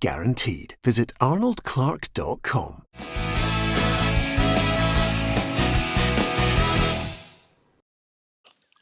guaranteed. Visit arnoldclark.com.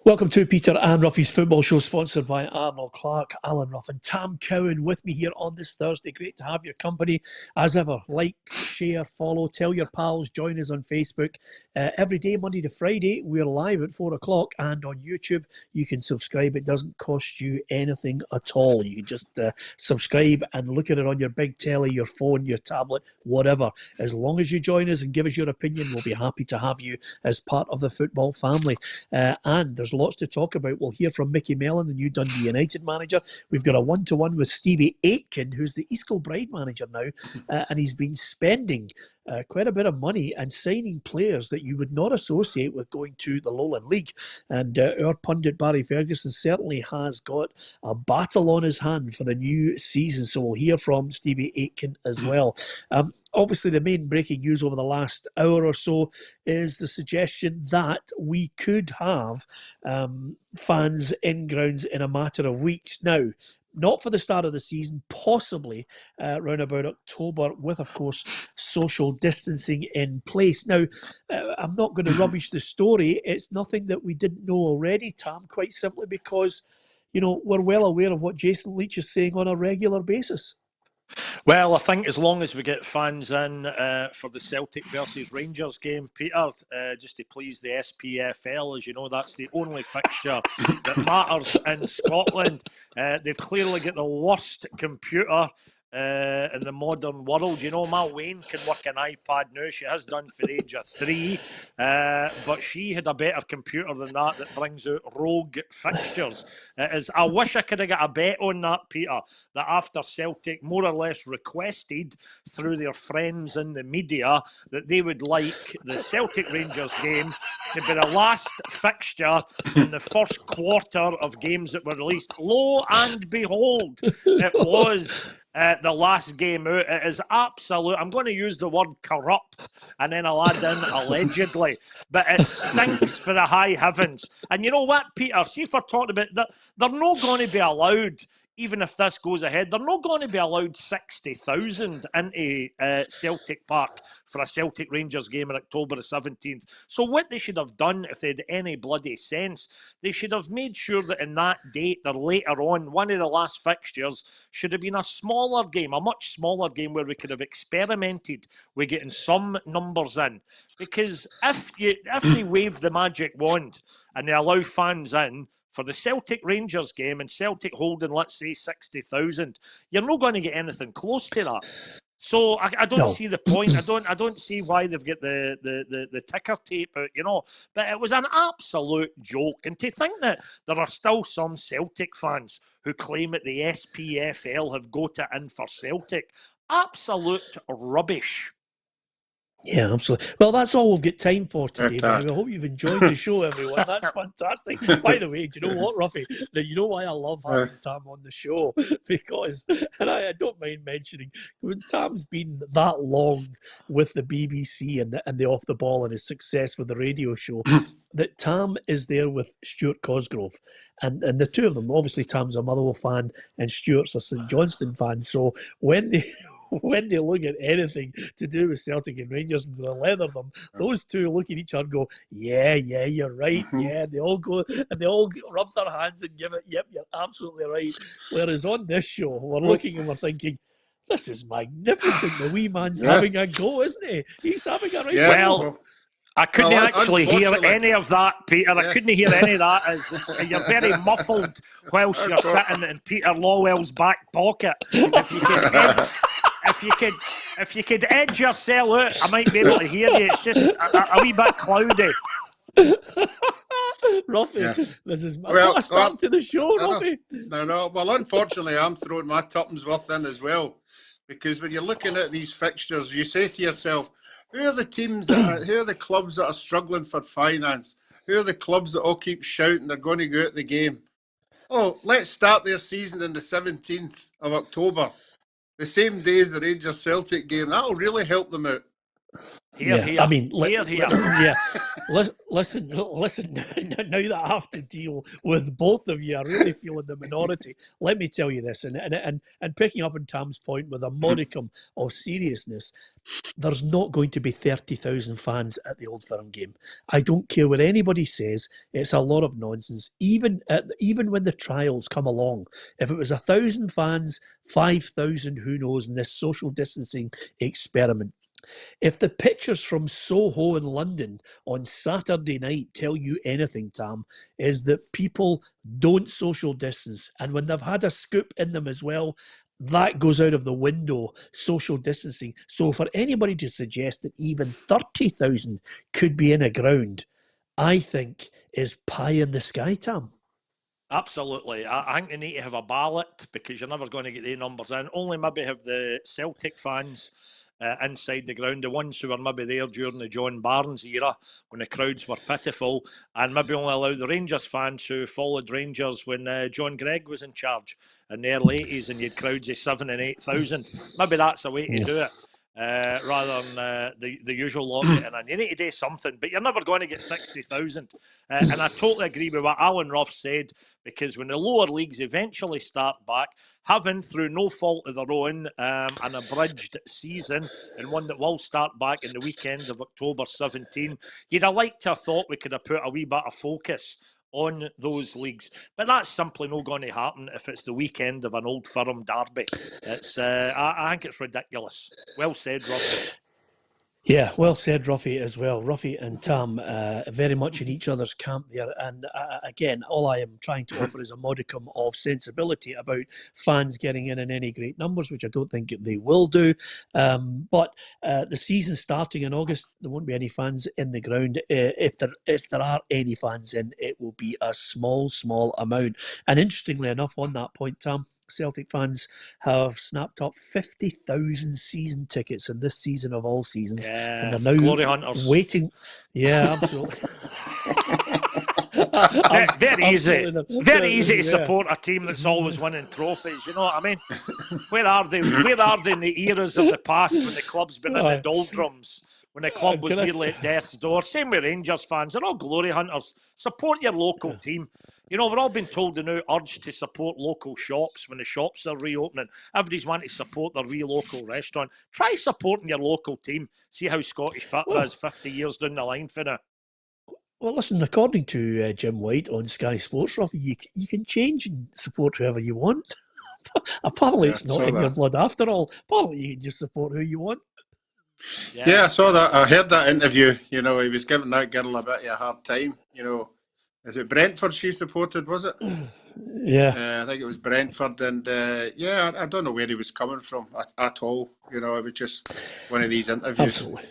Welcome to Peter and Roughie's football show, sponsored by Arnold Clark, Alan Rough and Tam Cowan with me here on this Thursday. Great to have your company. As ever, like, share, follow, tell your pals, join us on Facebook. Every day, Monday to Friday, we're live at 4 o'clock, and on YouTube, you can subscribe. It doesn't cost you anything at all. You can just subscribe and look at it on your big telly, your phone, your tablet, whatever. As long as you join us and give us your opinion, we'll be happy to have you as part of the football family. And there's lots to talk about. We'll hear from Mickey Mellon, the new Dundee United manager. We've got a one-to-one with Stevie Akin, who's the Kilbride manager now, and he's been spending quite a bit of money and signing players that you would not associate with going to the Lowland League. And our pundit Barry Ferguson certainly has got a battle on his hand for the new season, so we'll hear from Stevie Akin as well. Obviously, the main breaking news over the last hour or so is the suggestion that we could have fans in grounds in a matter of weeks. Now, not for the start of the season, possibly around about October, with, of course, social distancing in place. Now, I'm not going to rubbish the story. It's nothing that we didn't know already, Tam, quite simply because, you know, we're well aware of what Jason Leach is saying on a regular basis. Well, I think as long as we get fans in for the Celtic versus Rangers game, Peter, just to please the SPFL, as you know, that's the only fixture that matters in Scotland. They've clearly got the worst computer in the modern world. You know, my Wayne can work an iPad now. She has done for the age of 3. But she had a better computer than that brings out rogue fixtures. I wish I could have got a bet on that, Peter, that after Celtic more or less requested through their friends in the media that they would like the Celtic Rangers game to be the last fixture in the first quarter of games that were released. Lo and behold, it was the last game out. It is absolute. I'm going to use the word corrupt and then I'll add in allegedly, but it stinks for the high heavens. And you know what, Peter? See, if we're talking about that, they're not going to be allowed. Even if this goes ahead, they're not going to be allowed 60,000 into Celtic Park for a Celtic Rangers game on October the 17th. So what they should have done, if they had any bloody sense, they should have made sure that in that date or later on, one of the last fixtures should have been a smaller game, a much smaller game where we could have experimented with getting some numbers in. Because if they wave the magic wand and they allow fans in, for the Celtic Rangers game and Celtic holding, let's say, 60,000, you're not going to get anything close to that. So I don't see the point. I don't see why they've got the ticker tape out, you know. But it was an absolute joke. And to think that there are still some Celtic fans who claim that the SPFL have got it in for Celtic, absolute rubbish. Yeah, absolutely. Well, that's all we've got time for today. I hope you've enjoyed the show, everyone. That's fantastic. By the way, do you know what, Roughie? Now, you know why I love having Tam on the show? Because, and I don't mind mentioning, when Tam's been that long with the BBC and the Off the Ball and his success with the radio show, that Tam is there with Stuart Cosgrove. And the two of them, obviously Tam's a Motherwell fan and Stuart's a St Johnstone fan. So when they look at anything to do with Celtic and Rangers and the leather them, those two look at each other and go, yeah, you're right. Yeah, they all go and they all rub their hands and give it, yep, you're absolutely right. Whereas on this show, we're looking and we're thinking, this is magnificent. The wee man's having a go, isn't he? He's having a right go. I couldn't actually hear any of that, Peter. I couldn't hear any of that. You're very muffled whilst you're sitting in Peter Lawwell's back pocket. If you could edge yourself out, I might be able to hear you. It's just a wee bit cloudy. Roughie, this is a start to the show, Roughie. No. Well, unfortunately, I'm throwing my tuppence worth in as well, because when you're looking at these fixtures, you say to yourself, who are the teams who are the clubs that are struggling for finance? Who are the clubs that all keep shouting they're going to go out the game? Oh, let's start their season on the 17th of October. The same day as the Rangers Celtic game. That'll really help them out. Here. I mean, Here. yeah. Listen. Now that I have to deal with both of you, I really feel in the minority. Let me tell you this, and picking up on Tam's point with a modicum of seriousness, there's not going to be 30,000 fans at the Old Firm game. I don't care what anybody says. It's a lot of nonsense. Even when the trials come along, if it was 1,000 fans, 5,000, who knows, in this social distancing experiment. If the pictures from Soho in London on Saturday night tell you anything, Tam, is that people don't social distance. And when they've had a scoop in them as well, that goes out of the window, social distancing. So for anybody to suggest that even 30,000 could be in a ground, I think is pie in the sky, Tam. Absolutely. I think they need to have a ballot because you're never going to get the numbers in. Only maybe have the Celtic fans inside the ground, the ones who were maybe there during the John Barnes era when the crowds were pitiful, and maybe only allow the Rangers fans who followed Rangers when John Gregg was in charge in the early 80s and you had crowds of 7,000 and 8,000. Maybe that's a way to do it. Rather than the usual lot getting in. You need to do something, but you're never going to get 60,000. And I totally agree with what Alan Rough said, because when the lower leagues eventually start back, having, through no fault of their own, an abridged season, and one that will start back in the weekend of October 17, you'd have liked to have thought we could have put a wee bit of focus on those leagues, but that's simply not going to happen if it's the weekend of an Old Firm derby. It's I think it's ridiculous. Well said, Robbie. Yeah, well said, Roughie, as well. Roughie and Tam very much in each other's camp there. And again, all I am trying to offer is a modicum of sensibility about fans getting in any great numbers, which I don't think they will do. But the season starting in August, there won't be any fans in the ground. If there are any fans in, it will be a small amount. And interestingly enough, on that point, Tam, Celtic fans have snapped up 50,000 season tickets in this season of all seasons. Yeah, and they're now glory hunters. waiting. Yeah, absolutely. Very easy to Yeah. support a team that's always winning trophies. You know what I mean? Where are they? Where are they in the eras of the past when the club's been in the doldrums? When the club was nearly at death's door. Same with Rangers fans. They're all glory hunters. Support your local team. You know, we're all been told the new urge to support local shops when the shops are reopening. Everybody's wanting to support their wee local restaurant. Try supporting your local team. See how Scottish football is 50 years down the line for now. Well, listen, according to Jim White on Sky Sports, Robbie, you can change and support whoever you want. Apparently, it's not in your blood after all. Apparently, you can just support who you want. Yeah, I saw that. I heard that interview. You know, he was giving that girl a bit of a hard time. You know, is it Brentford she supported, was it? Yeah. I think it was Brentford. And yeah, I don't know where he was coming from at all. You know, it was just one of these interviews. Absolutely.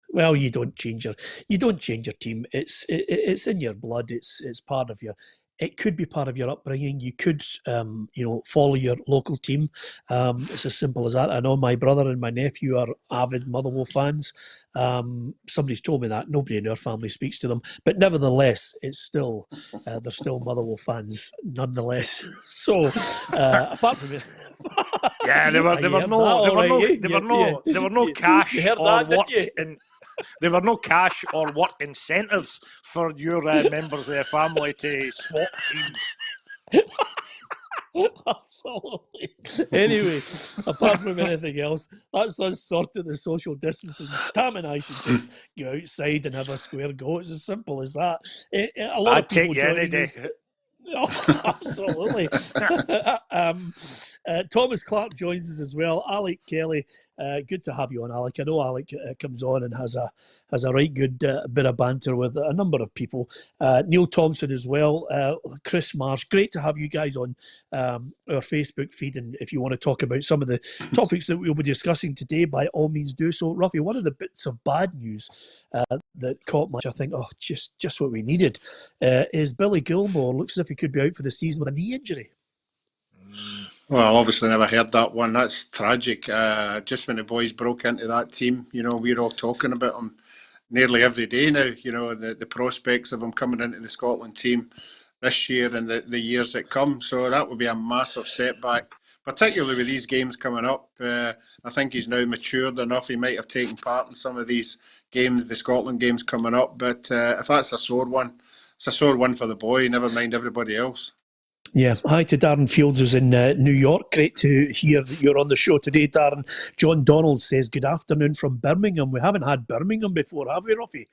Well, you don't change your team. It's in your blood. It's part of your. It could be part of your upbringing. You could, follow your local team. It's as simple as that. I know my brother and my nephew are avid Motherwell fans. Somebody's told me that. Nobody in our family speaks to them, but nevertheless, it's still they're still Motherwell fans nonetheless. So, apart from it. Yeah, there were no cash or work in. There were no cash or work incentives for your members of their family to swap teams. Absolutely. Anyway, apart from anything else, that's us sorted the social distancing. Tam and I should just go outside and have a square go. It's as simple as that. A lot of people take you any day. Oh, absolutely. Thomas Clark joins us as well. Alec Kelly, good to have you on, Alec. I know Alec comes on and has a right good bit of banter with a number of people. Neil Thompson as well. Chris Marsh, great to have you guys on our Facebook feed. And if you want to talk about some of the topics that we'll be discussing today, by all means do so. Roughie, one of the bits of bad news that caught much, I think, just what we needed, is Billy Gilmore looks as if he could be out for the season with a knee injury. Well, obviously never heard that one. That's tragic. Just when the boys broke into that team, you know, we're all talking about them nearly every day now. You know, the prospects of them coming into the Scotland team this year and the years that come. So that would be a massive setback. particularly with these games coming up. I think he's now matured enough. He might have taken part in some of these games, the Scotland games coming up. But if that's a sore one, it's a sore one for the boy, never mind everybody else. Yeah, hi to Darren Fields, who's in New York. Great to hear that you're on the show today, Darren. John Donald says, good afternoon from Birmingham. We haven't had Birmingham before, have we, Roughie?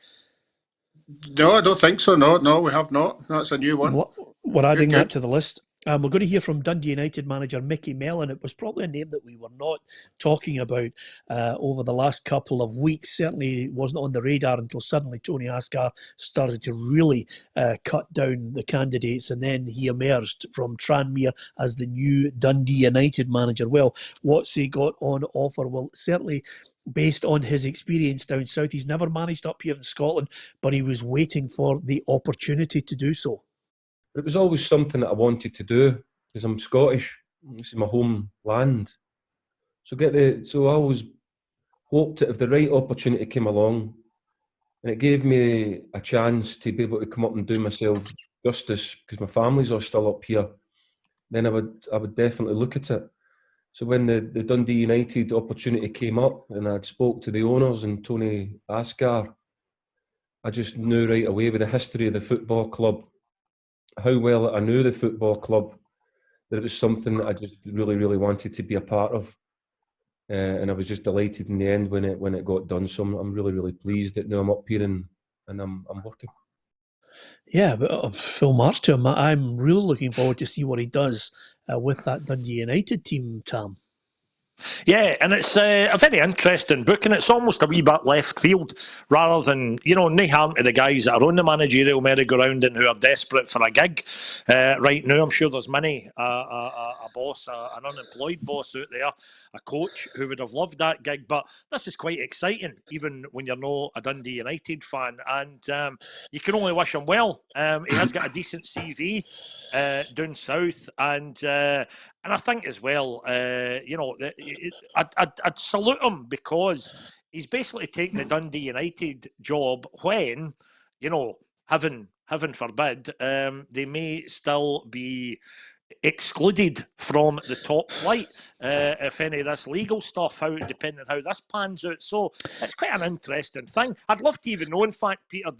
No, I don't think so. No, we have not. That's a new one. We're adding that to the list. We're going to hear from Dundee United manager Mickey Mellon. It was probably a name that we were not talking about over the last couple of weeks. Certainly wasn't on the radar until suddenly Tony Askar started to really cut down the candidates, and then he emerged from Tranmere as the new Dundee United manager. Well, what's he got on offer? Well, certainly based on his experience down south, he's never managed up here in Scotland, but he was waiting for the opportunity to do so. It was always something that I wanted to do because I'm Scottish. This is my homeland. So I always hoped that if the right opportunity came along and it gave me a chance to be able to come up and do myself justice because my family's all still up here, then I would definitely look at it. So when the Dundee United opportunity came up and I'd spoke to the owners and Tony Askar, I just knew right away with the history of the football club, how well I knew the football club, that it was something that I just really, really wanted to be a part of. And I was just delighted in the end when it got done. So I'm really, really pleased that now I'm up here and I'm working. Yeah, but full marks to him. I'm really looking forward to see what he does with that Dundee United team, Tam. Yeah, and it's a very interesting book, and it's almost a wee bit left field rather than, no harm to the guys that are on the managerial merry-go-round and who are desperate for a gig right now. I'm sure there's many a boss, an unemployed boss out there, a coach who would have loved that gig, but this is quite exciting, even when you're not a Dundee United fan, and you can only wish him well. He has got a decent CV down south, and I think as well, I'd salute him because he's basically taking the Dundee United job when, heaven forbid, they may still be excluded from the top flight if any of this legal stuff, depending on how this pans out. So it's quite an interesting thing. I'd love to even know, in fact, Peter,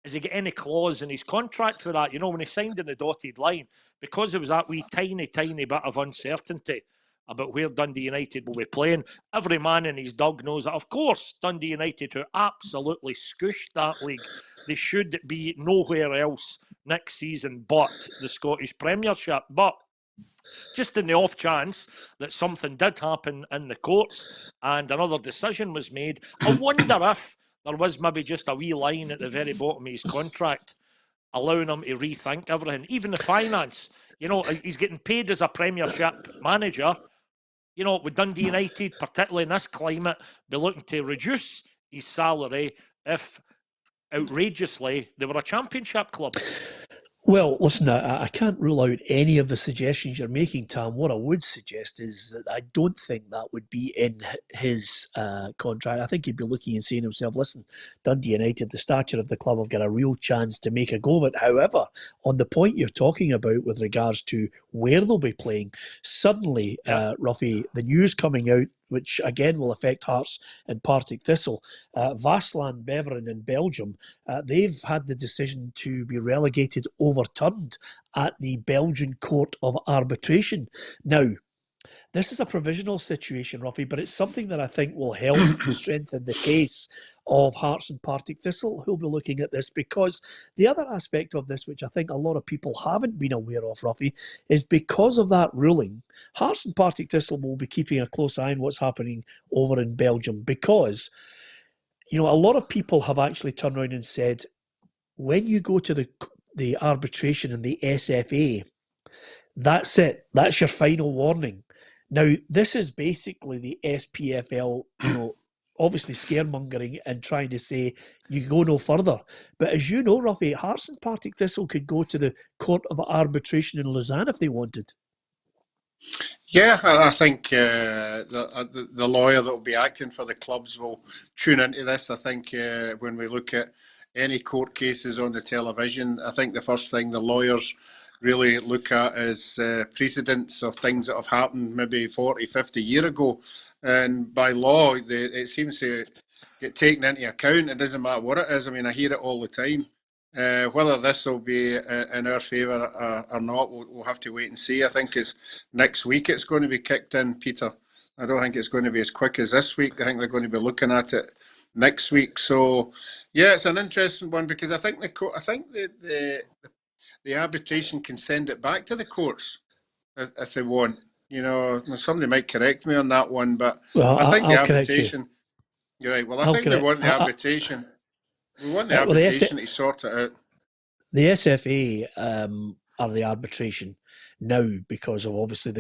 has he got any clause in his contract for that? When he signed in the dotted line, because there was that wee tiny bit of uncertainty about where Dundee United will be playing, every man in his dog knows that, of course, Dundee United, who absolutely scooshed that league, they should be nowhere else next season but the Scottish Premiership. But just in the off chance that something did happen in the courts and another decision was made, I wonder if there was maybe just a wee line at the very bottom of his contract allowing him to rethink everything, even the finance. He's getting paid as a Premiership manager. With Dundee United, particularly in this climate, be looking to reduce his salary if, outrageously, they were a Championship club. Well, listen, I can't rule out any of the suggestions you're making, Tam. What I would suggest is that I don't think that would be in his contract. I think he'd be looking and saying to himself, listen, Dundee United, the stature of the club, have got a real chance to make a go of it. However, on the point you're talking about with regards to where they'll be playing, suddenly, Roughie, the news coming out, which again will affect Hearts and Partick Thistle. Vaasland Beveren in Belgium, they've had the decision to be relegated overturned at the Belgian Court of Arbitration. Now, this is a provisional situation, Roughie, but it's something that I think will help strengthen the case of Hearts and Partick Thistle, who'll be looking at this, because the other aspect of this, which I think a lot of people haven't been aware of, Roughie, is because of that ruling, Hearts and Partick Thistle will be keeping a close eye on what's happening over in Belgium, because, a lot of people have actually turned around and said, when you go to the arbitration and the SFA, that's it. That's your final warning. Now, this is basically the SPFL, obviously scaremongering and trying to say you go no further. But as you know, Roughie, Hearts and Partick Thistle could go to the Court of Arbitration in Lausanne if they wanted. Yeah, I think the lawyer that will be acting for the clubs will tune into this. I think when we look at any court cases on the television, I think the first thing the lawyers really look at as precedents of things that have happened maybe 40, 50 years ago. And by law, it seems to get taken into account. It doesn't matter what it is. I mean, I hear it all the time. Whether this will be in our favour or not, we'll have to wait and see. I think it's next week it's going to be kicked in, Peter. I don't think it's going to be as quick as this week. I think they're going to be looking at it next week. So, yeah, it's an interesting one because I think the arbitration can send it back to the courts if they want. You know, somebody might correct me on that one, but I think the arbitration. You're right. Well, I think we want the arbitration. We want the arbitration to sort it out. The SFA are the arbitration now because of obviously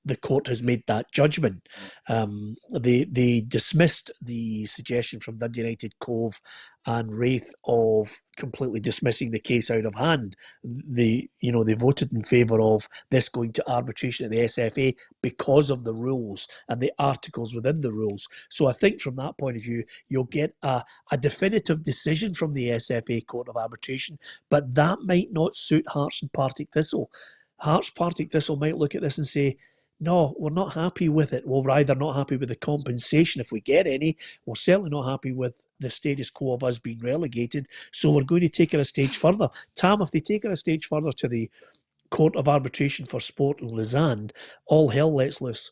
the court has made that judgment. They dismissed the suggestion from Dundee United, Cove and Wraith of completely dismissing the case out of hand. They voted in favour of this going to arbitration at the SFA because of the rules and the articles within the rules. So I think from that point of view, you'll get a definitive decision from the SFA Court of Arbitration, but that might not suit Hearts and Partick Thistle. Hearts Partick Thistle might look at this and say, no, we're not happy with it. Well, we're either not happy with the compensation if we get any. We're certainly not happy with the status quo of us being relegated. So we're going to take it a stage further. Tam, if they take it a stage further to the Court of Arbitration for Sport in Lausanne, all hell lets loose.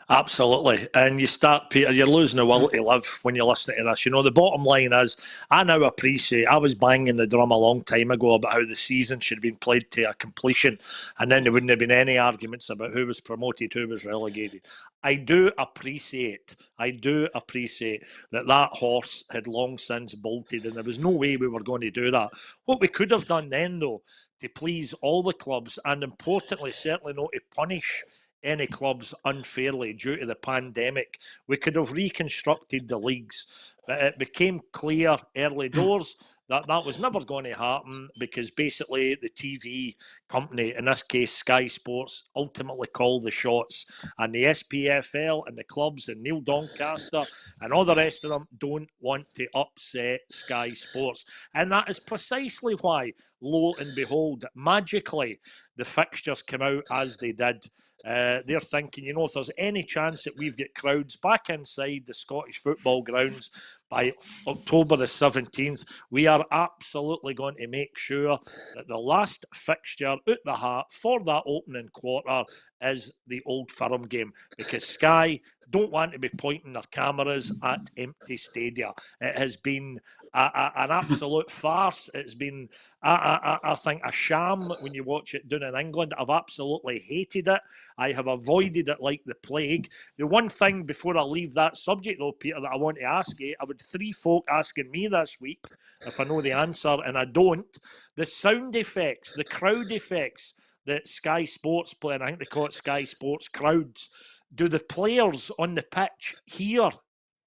Absolutely. And you start, Peter, you're losing the will to live when you're listening to this. You know, the bottom line is, I now appreciate, I was banging the drum a long time ago about how the season should have been played to a completion, and then there wouldn't have been any arguments about who was promoted, who was relegated. I do appreciate that horse had long since bolted, and there was no way we were going to do that. What we could have done then, though, to please all the clubs, and importantly, certainly not to punish any clubs unfairly due to the pandemic, we could have reconstructed the leagues. But it became clear early doors that that was never going to happen because basically the TV company, in this case Sky Sports, ultimately called the shots, and the SPFL and the clubs and Neil Doncaster and all the rest of them don't want to upset Sky Sports. And that is precisely why, lo and behold, magically the fixtures came out as they did. They're thinking, you know, if there's any chance that we've got crowds back inside the Scottish football grounds by October the 17th, we are absolutely going to make sure that the last fixture out the heart for that opening quarter is the Old Firm game, because Sky don't want to be pointing their cameras at empty stadia. It has been an absolute farce. It's been, I think, a sham when you watch it done in England. I've absolutely hated it. I have avoided it like the plague. The one thing before I leave that subject, though, Peter, that I want to ask you, I've had 3 folk asking me this week if I know the answer, and I don't. The sound effects, the crowd effects that Sky Sports play, and I think they call it Sky Sports crowds, do the players on the pitch hear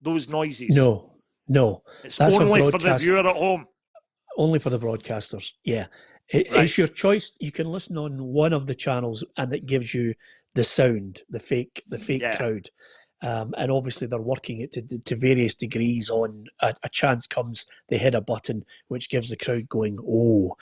those noises? No. It's only for the viewer at home. Only for the broadcasters, yeah. Right. It's your choice. You can listen on one of the channels and it gives you the sound, the fake crowd. And obviously they're working it to various degrees on a chance comes, they hit a button, which gives the crowd going, oh.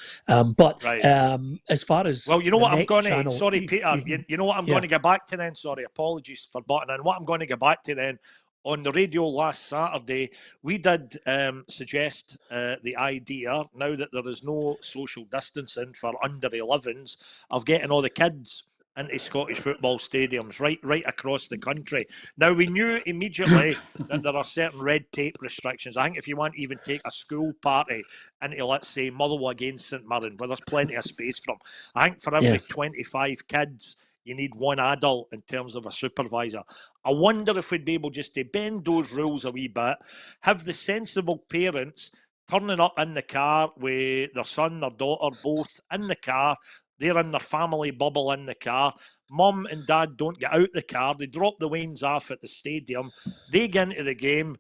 As far as... Well, you know what I'm going to... Sorry, you, Peter. You know what I'm going to get back to then? Sorry, apologies for butting in. What I'm going to get back to then, on the radio last Saturday, we did suggest the idea, now that there is no social distancing for under 11s, of getting all the kids into Scottish football stadiums right across the country. Now, we knew immediately that there are certain red tape restrictions. I think if you want to even take a school party into, let's say, Motherwell against St Mirren, where there's plenty of space for them, I think for every 25 kids, you need one adult in terms of a supervisor. I wonder if we'd be able just to bend those rules a wee bit, have the sensible parents turning up in the car with their son, their daughter, both in the car. They're in their family bubble in the car. Mum and dad don't get out the car. They drop the wains off at the stadium. They get into the game.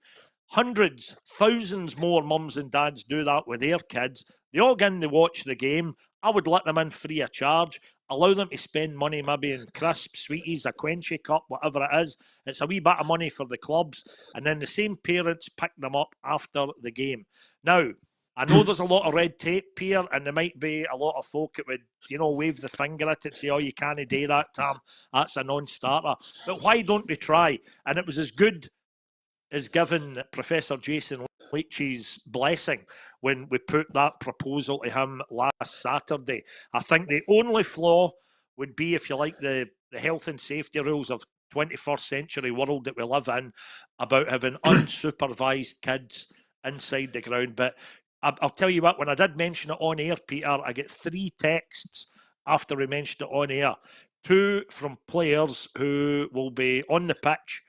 Hundreds, thousands more mums and dads do that with their kids. They all get in to watch the game. I would let them in free of charge. Allow them to spend money maybe in crisps, sweeties, a quenchy cup, whatever it is. It's a wee bit of money for the clubs. And then the same parents pick them up after the game. Now, I know there's a lot of red tape here, and there might be a lot of folk that would, wave the finger at it and say, oh, you can't do that, Tam. That's a non-starter. But why don't we try? And it was as good as giving Professor Jason Leitch's blessing when we put that proposal to him last Saturday. I think the only flaw would be, if you like, the health and safety rules of 21st century world that we live in about having unsupervised kids inside the ground. But I'll tell you what, when I did mention it on air, Peter, I get 3 texts after we mentioned it on air. 2 from players who will be on the pitch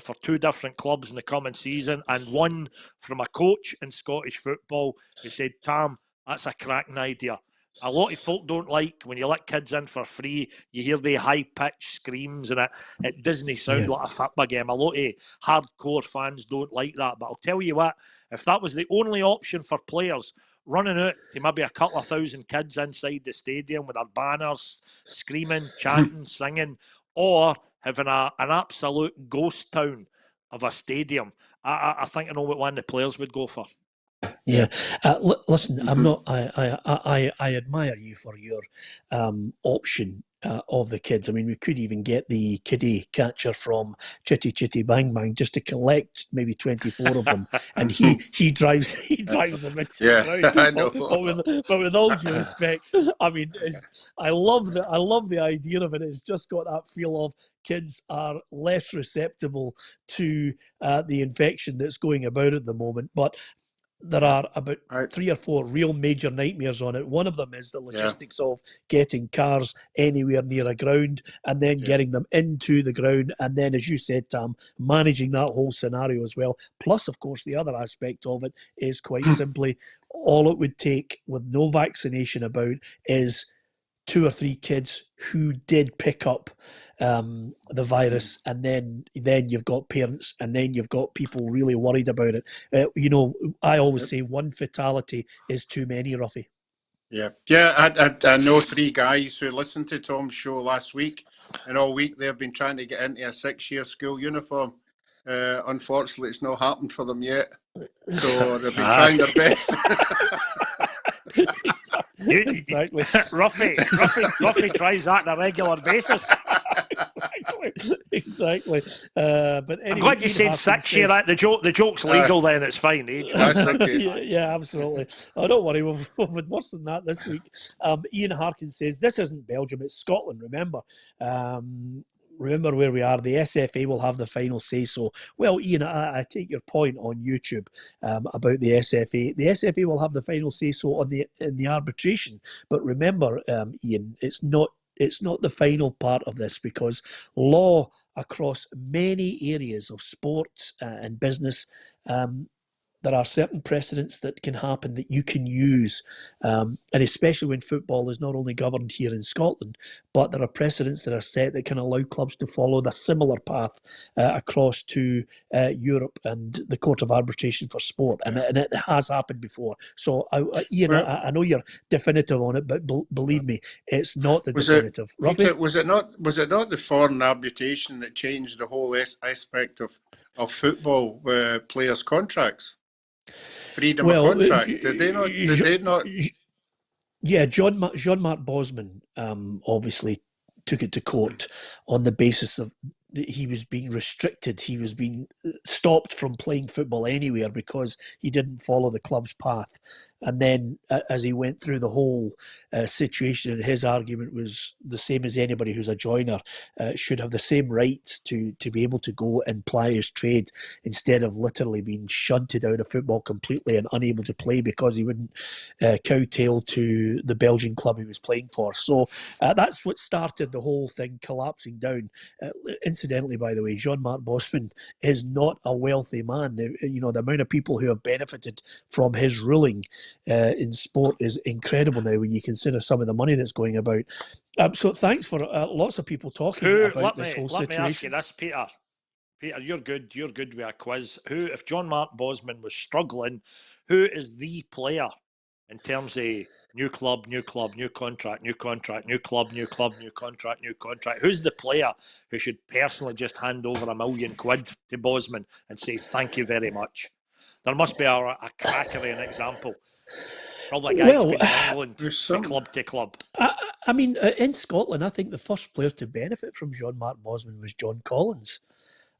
for 2 different clubs in the coming season, and 1 from a coach in Scottish football who said, Tam, that's a cracking idea. A lot of folk don't like when you let kids in for free, you hear the high-pitched screams and it doesn't sound like a football game. A lot of hardcore fans don't like that. But I'll tell you what, if that was the only option for players, running out to maybe a couple of thousand kids inside the stadium with their banners, screaming, chanting, singing, or having an absolute ghost town of a stadium, I think I know what one the players would go for. Yeah. Listen, I'm not. I admire you for your option of the kids. I mean, we could even get the kiddie catcher from Chitty Chitty Bang Bang just to collect maybe 24 of them, and he drives them into the ground. I know. But with all due respect, I mean, I love the idea of it. It's just got that feel of kids are less susceptible to the infection that's going about at the moment, but there are about 3 or 4 real major nightmares on it. One of them is the logistics of getting cars anywhere near a ground and then getting them into the ground. And then, as you said, Tam, managing that whole scenario as well. Plus, of course, the other aspect of it is quite simply all it would take with no vaccination about is 2 or 3 kids who did pick up the virus, and then you've got parents, and then you've got people really worried about it. I always say 1 fatality is too many, Roughie. I know 3 guys who listened to Tom's show last week, and all week they've been trying to get into a 6-year school uniform. Unfortunately, it's not happened for them yet, so they've been trying their best. Exactly. Roughie tries that on a regular basis. Exactly. But anyway, I'm glad you said 6 year. The joke's legal, then it's fine. Yeah, absolutely. Oh, don't worry, we've had worse than that this week. Ian Harkin says this isn't Belgium, it's Scotland. Remember where we are. The SFA will have the final say so. Well, Ian, I take your point on YouTube about the SFA. The SFA will have the final say so in the arbitration. But remember, Ian, it's not the final part of this, because law across many areas of sport and business, there are certain precedents that can happen that you can use, and especially when football is not only governed here in Scotland, but there are precedents that are set that can allow clubs to follow the similar path across to Europe and the Court of Arbitration for Sport, and it has happened before. So, Ian, I know you're definitive on it, but believe me, it's not the definitive. Was it not the foreign arbitration that changed the whole aspect of football players' contracts? Freedom of contract. Did they not? Yeah, Jean-Marc Bosman obviously took it to court on the basis of he was being restricted. He was being stopped from playing football anywhere because he didn't follow the club's path. And then as he went through the whole situation, and his argument was the same as anybody who's a joiner should have the same rights to be able to go and ply his trade, instead of literally being shunted out of football completely and unable to play because he wouldn't kowtail to the Belgian club he was playing for. So that's what started the whole thing collapsing down. Incidentally, by the way, Jean-Marc Bosman is not a wealthy man. The amount of people who have benefited from his ruling in sport is incredible now when you consider some of the money that's going about. So thanks for lots of people talking about this whole situation. Let me ask you this, Peter. Peter, you're good with a quiz. If Jean-Marc Bosman was struggling, who is the player in terms of new club, new contract, new contract, new club, new contract, new contract? Who's the player who should personally just hand over £1 million to Bosman and say thank you very much? There must be a crackery an example. Probably a guy who's been in England from club to club. I mean, in Scotland, I think the first player to benefit from Jean-Marc Bosman was John Collins.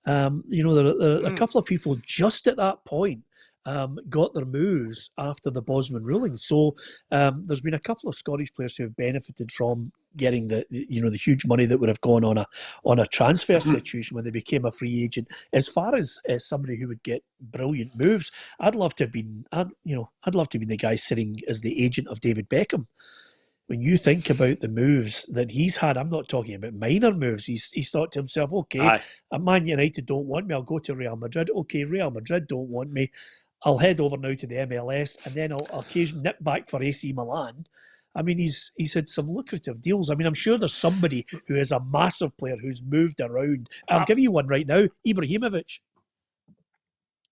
You know, there are a couple of people just at that point got their moves after the Bosman ruling. So there's been a couple of Scottish players who have benefited from getting the huge money that would have gone on a transfer situation when they became a free agent. As far as somebody who would get brilliant moves, I'd love to have been the guy sitting as the agent of David Beckham. When you think about the moves that he's had, I'm not talking about minor moves. He's thought to himself, okay, Man United don't want me, I'll go to Real Madrid. Okay, Real Madrid don't want me, I'll head over now to the MLS, and then I'll occasionally nip back for AC Milan. I mean, he's had some lucrative deals. I mean, I'm sure there's somebody who is a massive player who's moved around. I'll give you one right now, Ibrahimovic.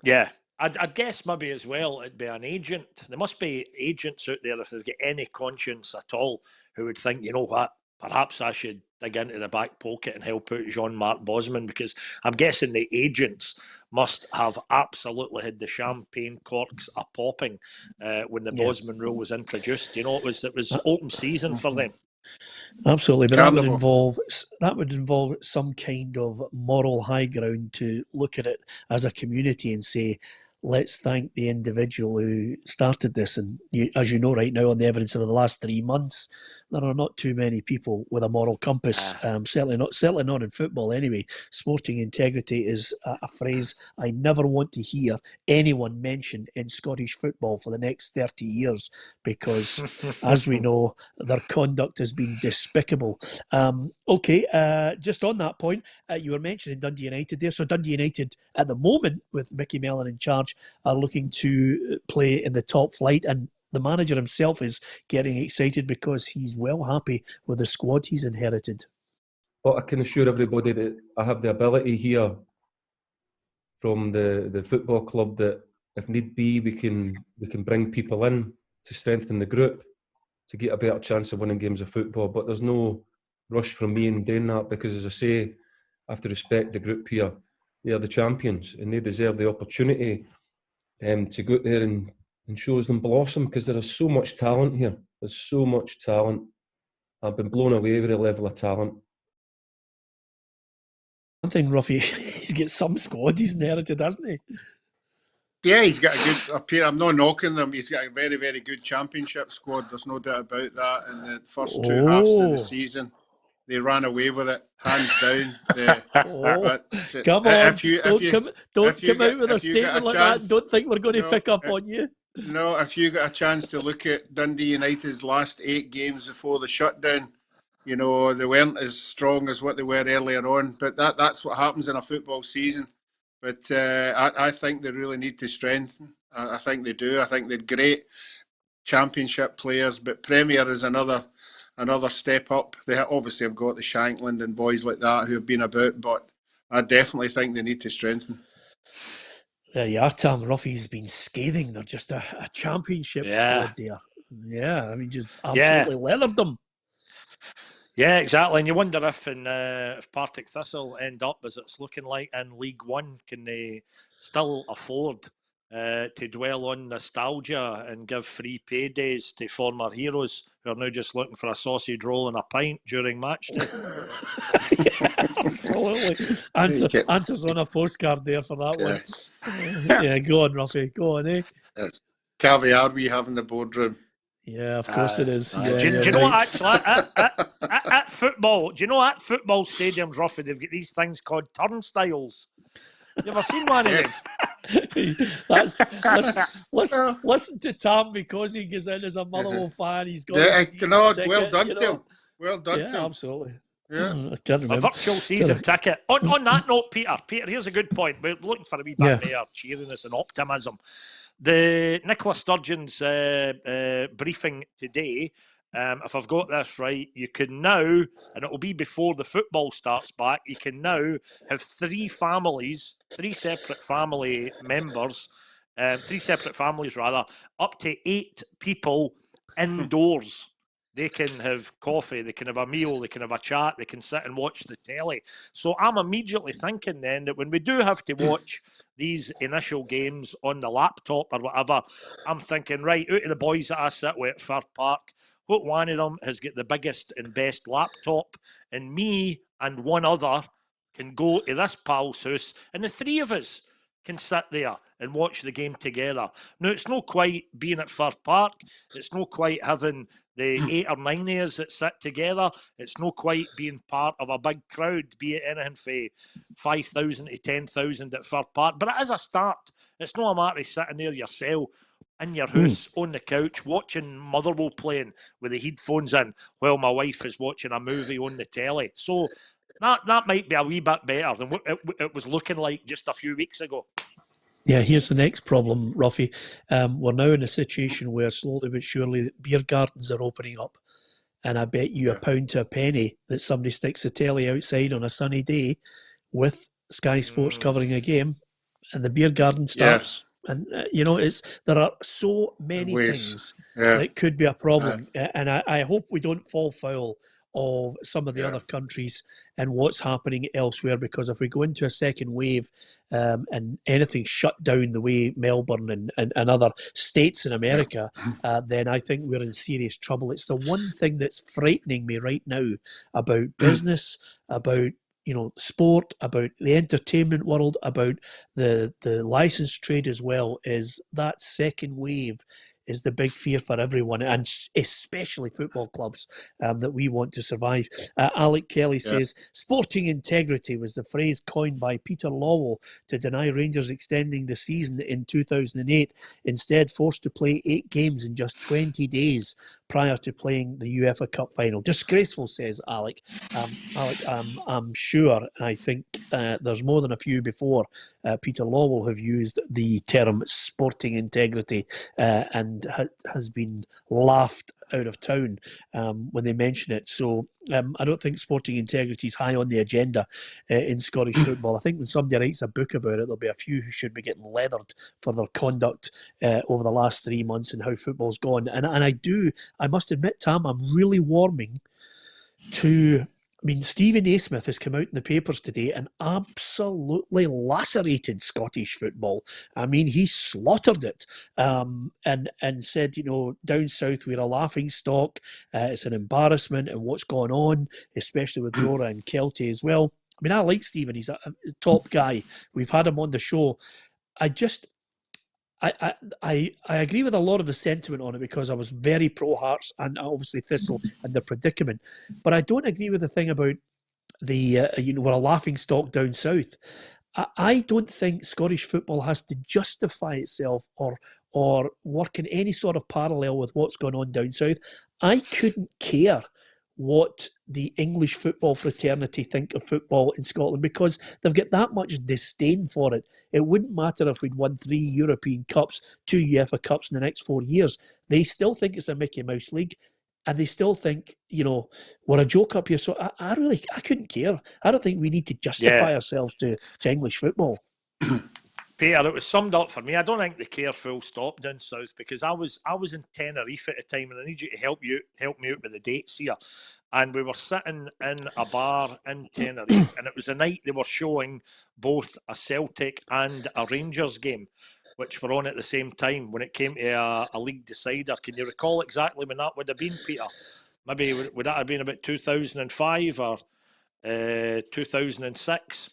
Yeah. I'd guess maybe as well it'd be an agent. There must be agents out there, if they've got any conscience at all, who would think, you know what, perhaps I should dig into the back pocket and help out Jean-Marc Bosman, because I'm guessing the agents must have absolutely had the champagne corks a-popping when the Bosman rule was introduced. You know, it was open season for them. Absolutely, but that would involve some kind of moral high ground to look at it as a community and say, let's thank the individual who started this. And as you know right now, on the evidence of the last 3 months, there are not too many people with a moral compass. Certainly not in football anyway. Sporting integrity is a phrase I never want to hear anyone mention in Scottish football for the next 30 years, because as we know, their conduct has been despicable. Just on that point, you were mentioning Dundee United there. So Dundee United at the moment, with Mickey Mellon in charge, are looking to play in the top flight, and the manager himself is getting excited because he's well happy with the squad he's inherited. But I can assure everybody that I have the ability here from the football club that if need be, we can bring people in to strengthen the group to get a better chance of winning games of football. But there's no rush from me in doing that, because, as I say, I have to respect the group here. They are the champions and they deserve the opportunity to go out there and shows them blossom, because there is so much talent here. There's so much talent. I've been blown away with the level of talent. One thing, Roughie, he's got some squad he's inherited, hasn't he? Yeah, he's got a good. I'm not knocking them. He's got a very, very good championship squad. There's no doubt about that. In the first two halves of the season, they ran away with it, hands down. Come on! Don't come out with a statement like that. Don't think we're going to pick up on you. No, if you get a chance to look at Dundee United's last 8 games before the shutdown, you know, they weren't as strong as what they were earlier on. But that's what happens in a football season. But I think they really need to strengthen. I think they do. I think they're great championship players, but Premier is another step up. They obviously have got the Shankland and boys like that who have been about, but I definitely think they need to strengthen. There you are, Tam. Roughie's been scathing. They're just a championship squad there. Yeah, I mean, just absolutely leathered them. Yeah, exactly. And you wonder if Partick Thistle end up as it's looking like in League One, can they still afford to dwell on nostalgia and give free paydays to former heroes who are now just looking for a sausage roll and a pint during match day? Absolutely. Answers on a postcard there for that one. Yeah, go on, Roughie. Go on, eh? It's caviar we have in the boardroom. Yeah, of course it is. Do you know what, actually, at football, do you know at football stadiums, Roughie, they've got these things called turnstiles. You ever seen one of them? Listen to Tam, because he goes in as a Motherwell fan. He's got well done to him. Well done to him. Absolutely. Yeah. I can't remember. A virtual season ticket. On that note, Peter, here's a good point. We're looking for a wee bit more cheeriness and optimism. The Nicola Sturgeon's briefing today, if I've got this right, you can now, and it will be before the football starts back, you can now have 3 separate family members, 3 separate families rather, up to 8 people indoors. they can have coffee, they can have a meal, they can have a chat, they can sit and watch the telly. So I'm immediately thinking then that when we do have to watch these initial games on the laptop or whatever, I'm thinking, right, out of the boys that I sit with at Fir Park, what one of them has got the biggest and best laptop, and me and one other can go to this pal's house, and the three of us can sit there and watch the game together. Now, it's not quite being at Fir Park. It's not quite having the 8 or 9 of us that sit together. It's not quite being part of a big crowd, be it anything from 5,000 to 10,000 at Fir Park. But it is a start. It's not a matter of sitting there yourself in your house on the couch watching Motherwell playing with the headphones in while my wife is watching a movie on the telly. So that might be a wee bit better than what it was looking like just a few weeks ago. Yeah, here's the next problem, Roughie. We're now in a situation where slowly but surely beer gardens are opening up. And I bet you a pound to a penny that somebody sticks the telly outside on a sunny day with Sky Sports covering a game, and the beer garden starts. And, there are so many things that could be a problem. And I hope we don't fall foul of some of the other countries and what's happening elsewhere, because if we go into a second wave and anything shut down the way Melbourne and other states in America, then I think we're in serious trouble. It's the one thing that's frightening me right now about business, about sport, about the entertainment world, about the license trade as well, is that second wave is the big fear for everyone, and especially football clubs that we want to survive. Alec Kelly says, sporting integrity was the phrase coined by Peter Lawwell to deny Rangers extending the season in 2008, instead forced to play 8 games in just 20 days prior to playing the UEFA Cup final. Disgraceful, says Alec. Alec, I'm sure, I think there's more than a few before Peter Lawwell have used the term sporting integrity and has been laughed out of town when they mention it. So I don't think sporting integrity is high on the agenda in Scottish football. I think when somebody writes a book about it, there'll be a few who should be getting leathered for their conduct over the last 3 months and how football's gone. And I must admit, Tam, I'm really warming to... I mean, Stevie Naismith has come out in the papers today and absolutely lacerated Scottish football. I mean, he slaughtered it and said, down south we're a laughing stock. It's an embarrassment, and what's going on, especially with Rora and Kelty as well. I mean, I like Stephen. He's a top guy. We've had him on the show. I agree with a lot of the sentiment on it, because I was very pro Hearts and obviously Thistle and the predicament. But I don't agree with the thing about the we're a laughing stock down south. I don't think Scottish football has to justify itself or work in any sort of parallel with what's going on down south. I couldn't care what the English football fraternity think of football in Scotland, because they've got that much disdain for it. It wouldn't matter if we'd won 3 European Cups, 2 UEFA Cups in the next 4 years. They still think it's a Mickey Mouse League, and they still think, we're a joke up here. So I couldn't care. I don't think we need to justify ourselves to English football. Peter, it was summed up for me. I don't think they care full stop down south, because I was in Tenerife at the time, and I need you to help me out with the dates here. And we were sitting in a bar in Tenerife, and it was a night they were showing both a Celtic and a Rangers game, which were on at the same time when it came to a league decider. Can you recall exactly when that would have been, Peter? Maybe would that have been about 2005 or 2006?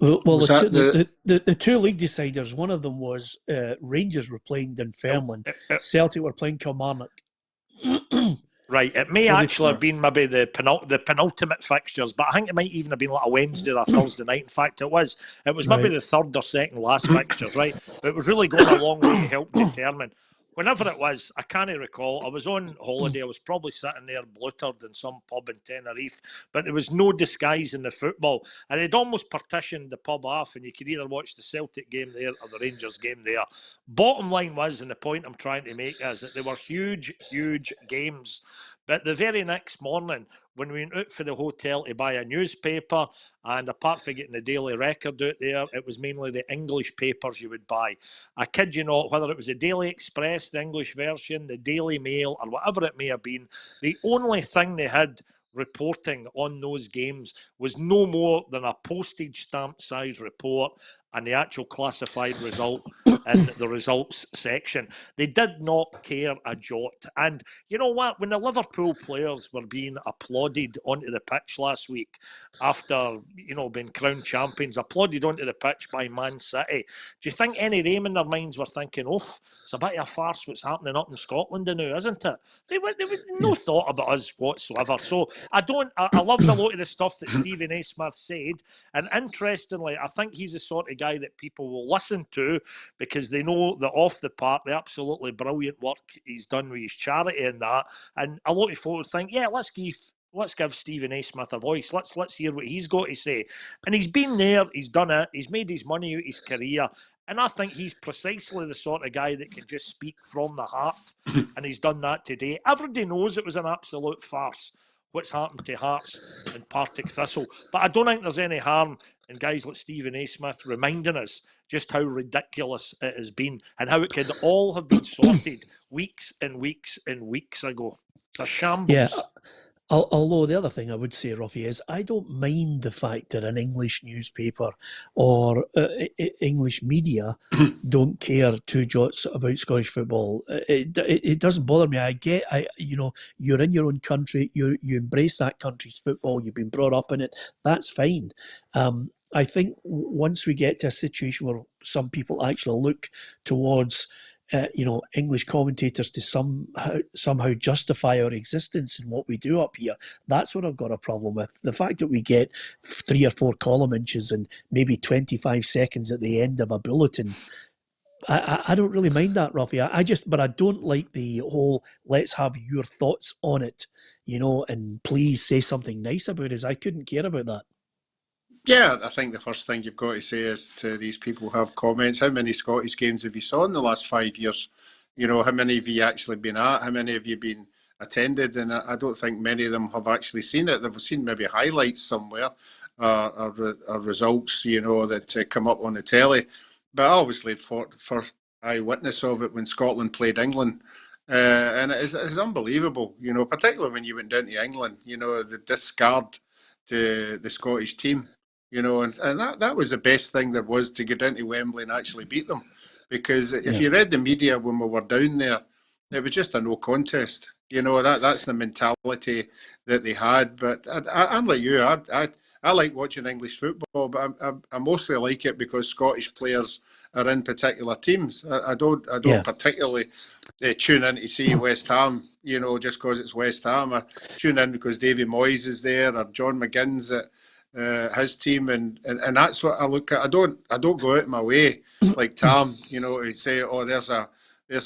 Well, the two league deciders, one of them was Rangers were playing Dunfermline, Celtic were playing Kilmarnock. Right, it may actually have been maybe the penultimate fixtures, but I think it might even have been like a Wednesday or a Thursday night. In fact, it was maybe the third or second last fixtures, right? But it was really going a long way to help determine. Whenever it was, I can't recall. I was on holiday. I was probably sitting there bluttered in some pub in Tenerife, but there was no disguising the football. And it almost partitioned the pub off, and you could either watch the Celtic game there or the Rangers game there. Bottom line was, and the point I'm trying to make is that they were huge, huge games. But the very next morning, when we went out for the hotel to buy a newspaper, and apart from getting the Daily Record out there, it was mainly the English papers you would buy. I kid you not, whether it was the Daily Express, the English version, the Daily Mail, or whatever it may have been, the only thing they had reporting on those games was no more than a postage stamp size report and the actual classified result in the results section. They did not care a jot. And you know what? When the Liverpool players were being applauded onto the pitch last week after, being crowned champions, applauded onto the pitch by Man City, do you think any of them in their minds were thinking, oof, it's a bit of a farce what's happening up in Scotland now, isn't it? They no thought about us whatsoever. So I love a lot of the stuff that Stephen A. Smith said. And interestingly, I think he's the sort of guy that people will listen to because they know that off the park, the absolutely brilliant work he's done with his charity and that. And a lot of folk would think, yeah, let's give Stephen A. Smith a voice. Let's hear what he's got to say. And he's been there, he's done it, he's made his money out his career. And I think he's precisely the sort of guy that can just speak from the heart. And he's done that today. Everybody knows it was an absolute farce what's happened to Hearts and Partick Thistle. But I don't think there's any harm in guys like Stephen A. Smith reminding us just how ridiculous it has been and how it could all have been sorted weeks and weeks and weeks ago. It's a shambles. Yeah. Although the other thing I would say, Roughie, is I don't mind the fact that an English newspaper or English media don't care two jots about Scottish football. It doesn't bother me. You're in your own country. You embrace that country's football. You've been brought up in it. That's fine. I think once we get to a situation where some people actually look towards English commentators to somehow justify our existence and what we do up here, that's what I've got a problem with. The fact that we get 3 or 4 column inches and maybe 25 seconds at the end of a bulletin, I don't really mind that, Roughie. But I don't like the whole let's have your thoughts on it, and please say something nice about it. I couldn't care about that. Yeah, I think the first thing you've got to say is to these people who have comments, how many Scottish games have you saw in the last 5 years? How many have you actually been at? How many have you been attended? And I don't think many of them have actually seen it. They've seen maybe highlights somewhere or results, that come up on the telly. But I obviously had fought for eyewitness of it when Scotland played England. And it's unbelievable, particularly when you went down to England, the discard to the Scottish team. And that was the best thing there was, to get down to Wembley and actually beat them. Because if you read the media when we were down there, it was just a no contest. That's the mentality that they had. But I'm like you. I like watching English football, but I mostly like it because Scottish players are in particular teams. I don't particularly tune in to see West Ham, just because it's West Ham. I tune in because Davy Moyes is there or John McGinn's at his team, and that's what I look at. I don't go out of my way like Tam, to say, oh, there's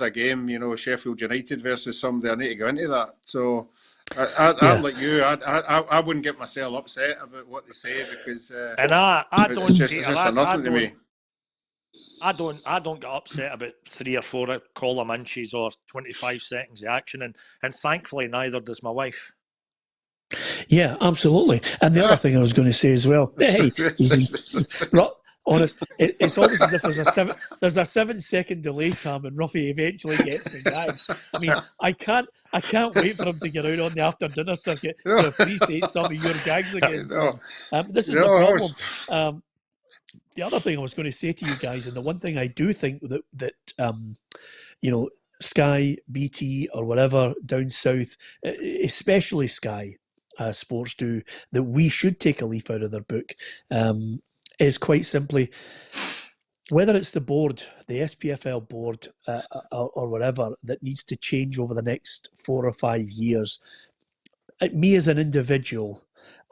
a game, Sheffield United versus somebody. I need to go into that. So I'm like you. I wouldn't get myself upset about what they say because and I don't. It's just nothing to me. I don't get upset about 3 or 4 column inches or 25 seconds of action, and thankfully neither does my wife. Yeah, absolutely. And the other thing I was going to say as well, hey, honest, it's almost as if there's a 7-second delay, Tam, and Roughie eventually gets the gag. I mean, I can't wait for him to get out on the after dinner circuit to appreciate some of your gags again. This is the problem. The other thing I was going to say to you guys, and the one thing I do think that Sky, BT, or whatever down south, especially Sky Sports, do, that we should take a leaf out of their book, is quite simply, whether it's the board, the SPFL board, or whatever, that needs to change over the next 4 or 5 years. Me as an individual,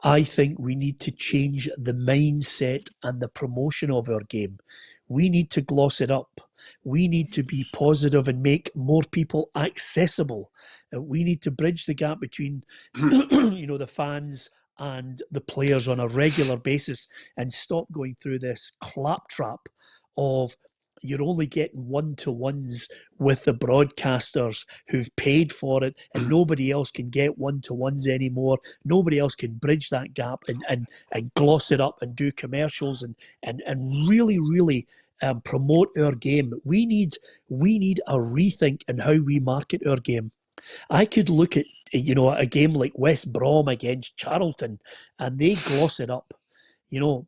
I think we need to change the mindset and the promotion of our game. We need to gloss it up. We need to be positive and make more people accessible. We need to bridge the gap between, the fans and the players on a regular basis, and stop going through this claptrap of you're only getting one-to-ones with the broadcasters who've paid for it, and nobody else can get one-to-ones anymore. Nobody else can bridge that gap and gloss it up and do commercials and really promote our game. We need a rethink in how we market our game. I could look at a game like West Brom against Charlton, and they gloss it up.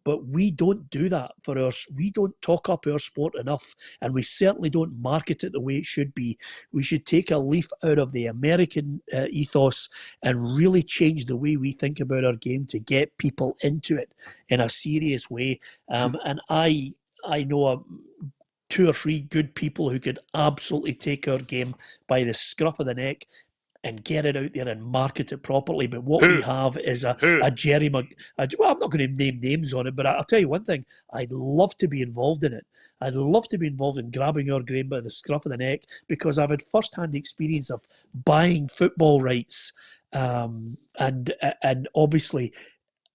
But we don't do that for us. We don't talk up our sport enough, and we certainly don't market it the way it should be. We should take a leaf out of the American ethos and really change the way we think about our game to get people into it in a serious way. And I know two or three good people who could absolutely take our game by the scruff of the neck and get it out there and market it properly. But what we have is a Jerry well, I'm not going to name names on it, but I'll tell you one thing. I'd love to be involved in it. I'd love to be involved in grabbing our game by the scruff of the neck, because I've had first-hand experience of buying football rights and obviously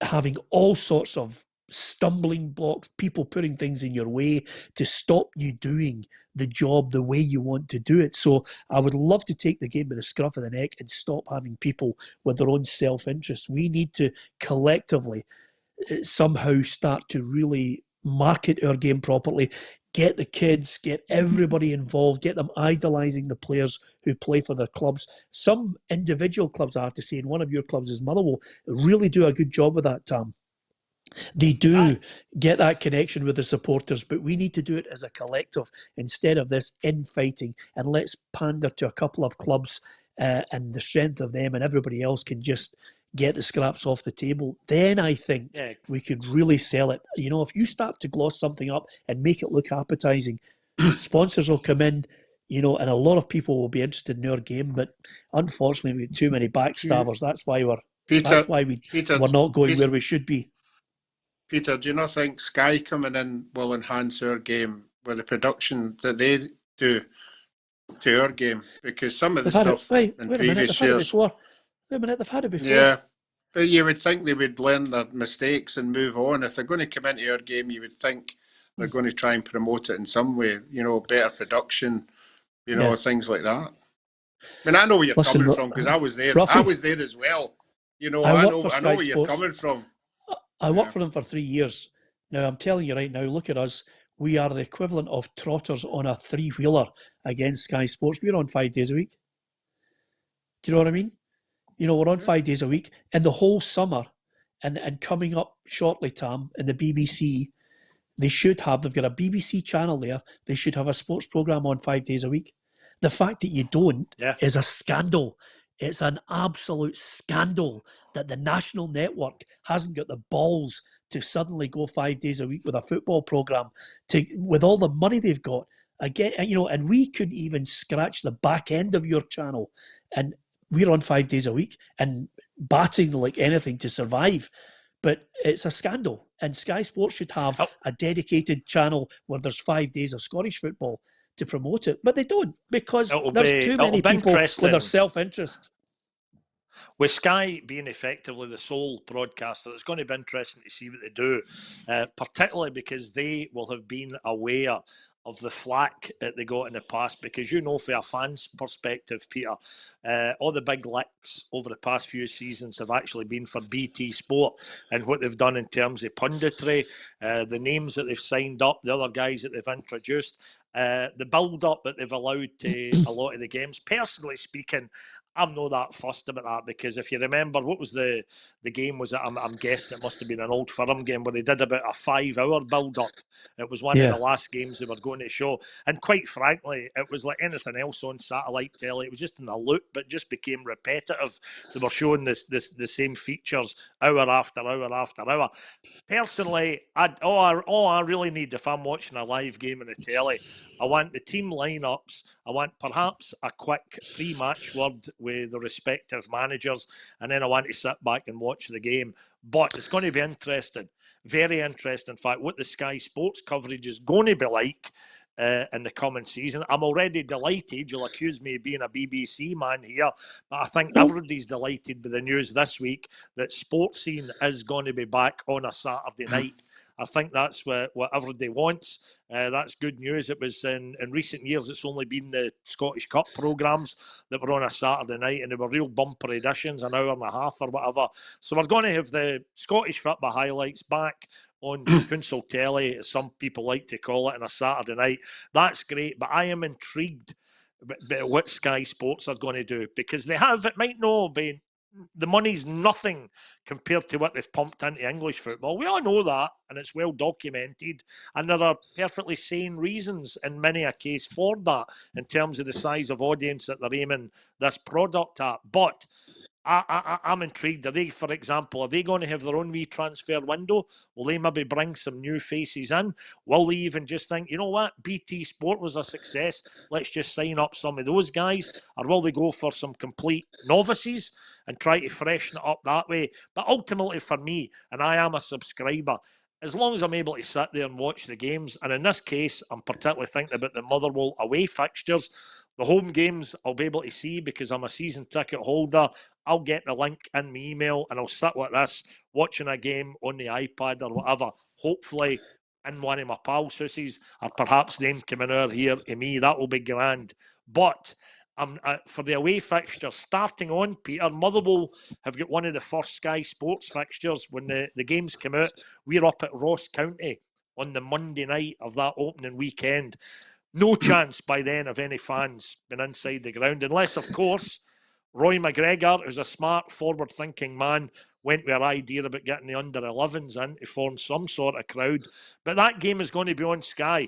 having all sorts of stumbling blocks, people putting things in your way to stop you doing the job the way you want to do it. So I would love to take the game by the scruff of the neck and stop having people with their own self-interest. We need to collectively somehow start to really market our game properly, get the kids, get everybody involved, get them idolising the players who play for their clubs. Some individual clubs, I have to say, and one of your clubs is Motherwell, really do a good job with that, Tam. They do get that connection with the supporters, but we need to do it as a collective instead of this infighting. And let's pander to a couple of clubs and the strength of them, and everybody else can just get the scraps off the table. Then I think we could really sell it. If you start to gloss something up and make it look appetizing, sponsors will come in, and a lot of people will be interested in our game. But unfortunately, we have too many backstabbers. That's why we're not going where we should be. Peter, do you not think Sky coming in will enhance our game with the production that they do to our game? Because some of the stuff in previous years... Wait a minute, they've had it before. Yeah, but you would think they would learn their mistakes and move on. If they're going to come into our game, you would think they're going to try and promote it in some way, better production, things like that. I mean, I know where you're coming from, because I was there. Roughie, I was there as well. I know where you're coming from. I worked for them for 3 years. Now, I'm telling you right now, look at us. We are the equivalent of trotters on a three-wheeler against Sky Sports. We're on 5 days a week. Do you know what I mean? We're on 5 days a week. And the whole summer, and coming up shortly, Tam, in the BBC, they've got a BBC channel there. They should have a sports programme on 5 days a week. The fact that you don't is a scandal. It's an absolute scandal that the national network hasn't got the balls to suddenly go 5 days a week with a football programme with all the money they've got. Again, and we couldn't even scratch the back end of your channel, and we're on 5 days a week and batting like anything to survive. But it's a scandal, and Sky Sports should have a dedicated channel where there's 5 days of Scottish football to promote it, but they don't, because there's too many people with their self-interest. With Sky being effectively the sole broadcaster, it's going to be interesting to see what they do, particularly because they will have been aware of the flack that they got in the past, because from a fan's perspective, Peter, all the big licks over the past few seasons have actually been for BT Sport and what they've done in terms of punditry, the names that they've signed up, the other guys that they've introduced, the build-up that they've allowed to a lot of the games. Personally speaking, I'm not that fussed about that, because if you remember, what was the game? Was it? I'm guessing it must have been an Old Firm game where they did about a 5-hour build-up. It was one of the last games they were going to show, and quite frankly, it was like anything else on satellite telly. It was just in a loop, but just became repetitive. They were showing the same features hour after hour after hour. Personally, all I really need, if I'm watching a live game on the telly, I want the team lineups. I want perhaps a quick pre-match word with the respective managers, and then I want to sit back and watch the game. But it's going to be interesting, very interesting. In fact, what the Sky Sports coverage is going to be like in the coming season. I'm already delighted. You'll accuse me of being a BBC man here, but I think everybody's delighted with the news this week that Sports Scene is going to be back on a Saturday night. I think that's what everybody wants. That's good news. It was in recent years, it's only been the Scottish Cup programmes that were on a Saturday night, and they were real bumper editions, an hour and a half or whatever. So we're going to have the Scottish football highlights back on Council Telly, as some people like to call it, on a Saturday night. That's great, but I am intrigued about what Sky Sports are going to do, because they have, it might not be, the money's nothing compared to what they've pumped into English football. We all know that, and it's well documented, and there are perfectly sane reasons in many a case for that in terms of the size of audience that they're aiming this product at. But I'm intrigued. Are they, for example, are they going to have their own wee transfer window? Will they maybe bring some new faces in? Will they even just think, you know what, BT Sport was a success, let's just sign up some of those guys? Or will they go for some complete novices and try to freshen it up that way? But ultimately for me, and I am a subscriber, as long as I'm able to sit there and watch the games, and in this case, I'm particularly thinking about the Motherwell away fixtures. The home games I'll be able to see because I'm a season ticket holder. I'll get the link in my email and I'll sit like this, watching a game on the iPad or whatever, hopefully in one of my pals' houses, or perhaps them coming over here to me. That will be grand. But for the away fixture, starting on, Peter, Motherwell have got one of the first Sky Sports fixtures. When the games come out, we're up at Ross County on the Monday night of that opening weekend. No chance by then of any fans being inside the ground, unless, of course, Roy McGregor, who's a smart, forward-thinking man, went with an idea about getting the under-11s in to form some sort of crowd. But that game is going to be on Sky,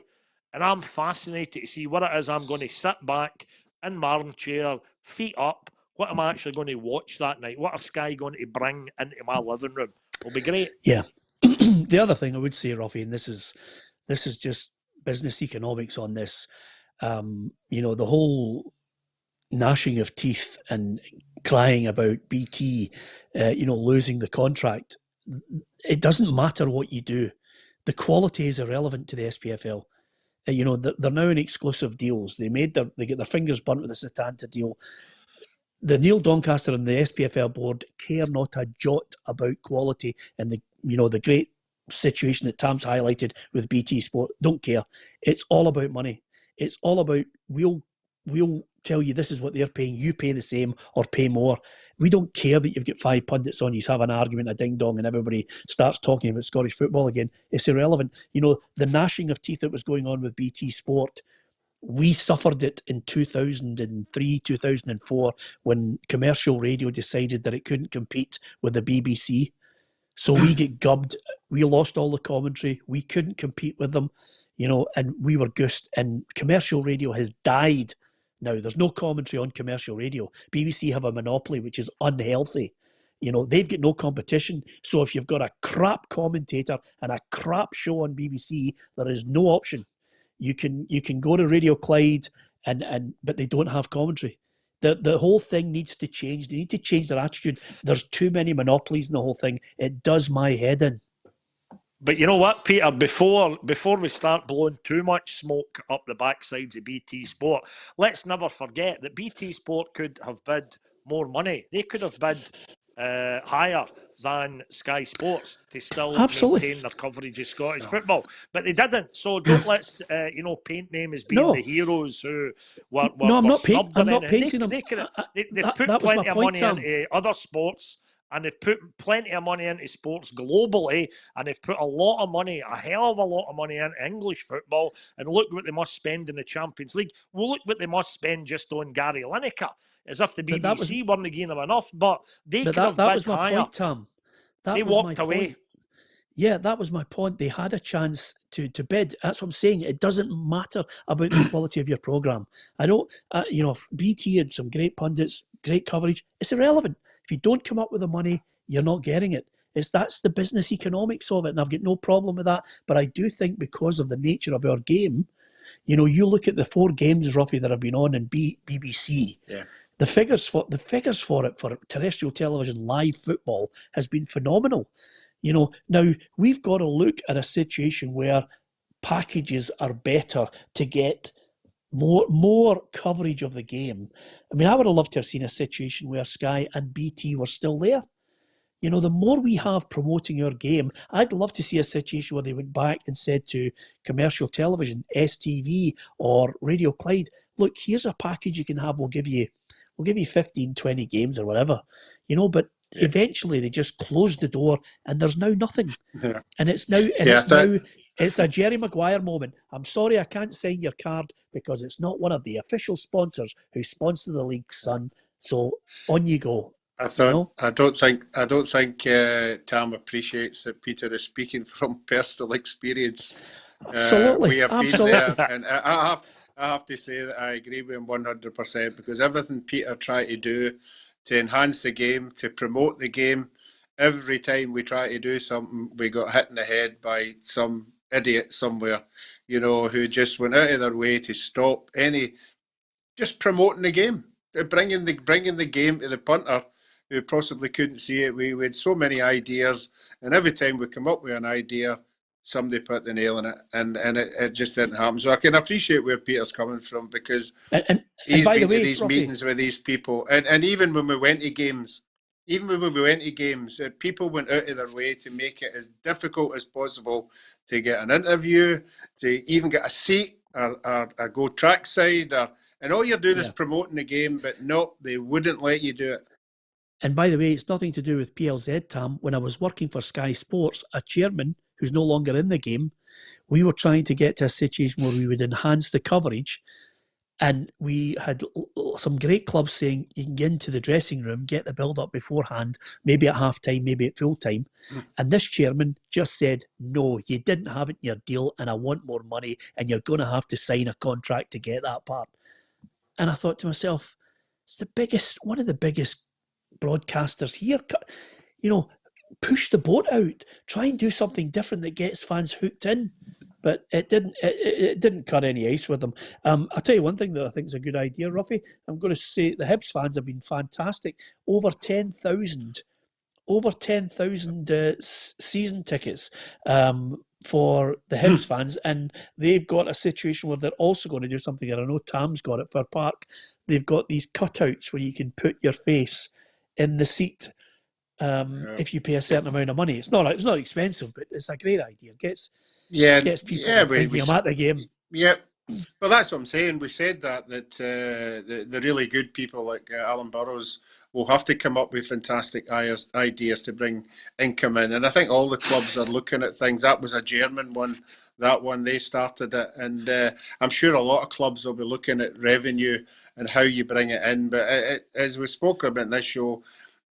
and I'm fascinated to see what it is. I'm going to sit back in my armchair, feet up. What am I actually going to watch that night? What are Sky going to bring into my living room? It'll be great. Yeah. The other thing I would say, Roughie, and this is just business economics on this, the whole gnashing of teeth and crying about BT, losing the contract. It doesn't matter what you do. The quality is irrelevant to the SPFL. They're now in exclusive deals. They get their fingers burnt with the Satanta deal. The Neil Doncaster and the SPFL board care not a jot about quality, and the great situation that Tam's highlighted with BT Sport. Don't care. It's all about money. It's all about we'll tell you this is what they're paying. You pay the same or pay more. We don't care that you've got 5 pundits on. You have an argument, a ding dong, and everybody starts talking about Scottish football again. It's irrelevant. The gnashing of teeth that was going on with BT Sport, we suffered it in 2003, 2004 when commercial radio decided that it couldn't compete with the BBC. So we get gubbed. We lost all the commentary. We couldn't compete with them, and we were goosed. And commercial radio has died now. There's no commentary on commercial radio. BBC have a monopoly, which is unhealthy. They've got no competition. So if you've got a crap commentator and a crap show on BBC, there is no option. You can go to Radio Clyde, but they don't have commentary. The whole thing needs to change. They need to change their attitude. There's too many monopolies in the whole thing. It does my head in. But you know what, Peter, before we start blowing too much smoke up the backsides of BT Sport, let's never forget that BT Sport could have bid more money. They could have bid higher than Sky Sports to still maintain their coverage of Scottish football. But they didn't. So don't let's paint them as being the heroes who were I'm not painting them. They've put plenty of money into other sports, and they've put plenty of money into sports globally, and they've put a lot of money, a hell of a lot of money into English football, and look what they must spend in the Champions League. Well, look what they must spend just on Gary Lineker. As if the BBC weren't giving them enough, but they could have bid higher. That was my point, Tam. They walked away. Yeah, that was my point. They had a chance to bid. That's what I'm saying. It doesn't matter about the quality of your programme. I don't, BT had some great pundits, great coverage. It's irrelevant. If you don't come up with the money, you're not getting it. That's the business economics of it, and I've got no problem with that. But I do think because of the nature of our game, you look at the 4 games, Roughie, that have been on in BBC. Yeah. The figures for it for terrestrial television live football has been phenomenal. Now we've got to look at a situation where packages are better to get more coverage of the game. I mean, I would have loved to have seen a situation where Sky and BT were still there. You know, the more we have promoting our game, I'd love to see a situation where they went back and said to commercial television, STV or Radio Clyde, look, here's a package you can have. We'll give you 15, 20 games or whatever, you know, but eventually they just closed the door and there's now nothing. Yeah. And it's a Jerry Maguire moment. I'm sorry I can't sign your card because it's not one of the official sponsors who sponsor the league, son. So on you go. I thought, you know? I don't think Tam appreciates that Peter is speaking from personal experience. Absolutely. We have Absolutely. been there, and I have to say that I agree with him 100% because everything Peter tried to do to enhance the game, to promote the game, every time we try to do something, we got hit in the head by some idiot somewhere, you know, who just went out of their way to stop just promoting the game, bringing the game to the punter who possibly couldn't see it. We had so many ideas, and every time we come up with an idea, somebody put the nail in it, and it just didn't happen. So I can appreciate where Peter's coming from because he's been to these meetings with these people, and even when we went to games, people went out of their way to make it as difficult as possible to get an interview, to even get a seat or go trackside, and all you're doing is promoting the game, but no, they wouldn't let you do it. And by the way, it's nothing to do with PLZ, Tam. When I was working for Sky Sports, a chairman who's no longer in the game, we were trying to get to a situation where we would enhance the coverage. And we had some great clubs saying you can get into the dressing room, get the build-up beforehand, maybe at half-time, maybe at full-time. And this chairman just said, no, you didn't have it in your deal and I want more money and you're going to have to sign a contract to get that part. And I thought to myself, it's one of the biggest broadcasters here, you know, push the boat out, try and do something different that gets fans hooked in. But it didn't cut any ice with them. I'll tell you one thing that I think is a good idea, Roughie. I'm going to say the Hibs fans have been fantastic. Over 10,000 season tickets for the Hibs fans, and they've got a situation where they're also going to do something, and I know Tam's got it for Park. They've got these cutouts where you can put your face in the seat if you pay a certain amount of money. It's not expensive, but it's a great idea. Gets people thinking I'm at the game. Yeah, well, that's what I'm saying. We said that the really good people like Alan Burrows will have to come up with fantastic ideas to bring income in. And I think all the clubs are looking at things. That was a German one. That one, they started it. And I'm sure a lot of clubs will be looking at revenue and how you bring it in. But as we spoke about in this show,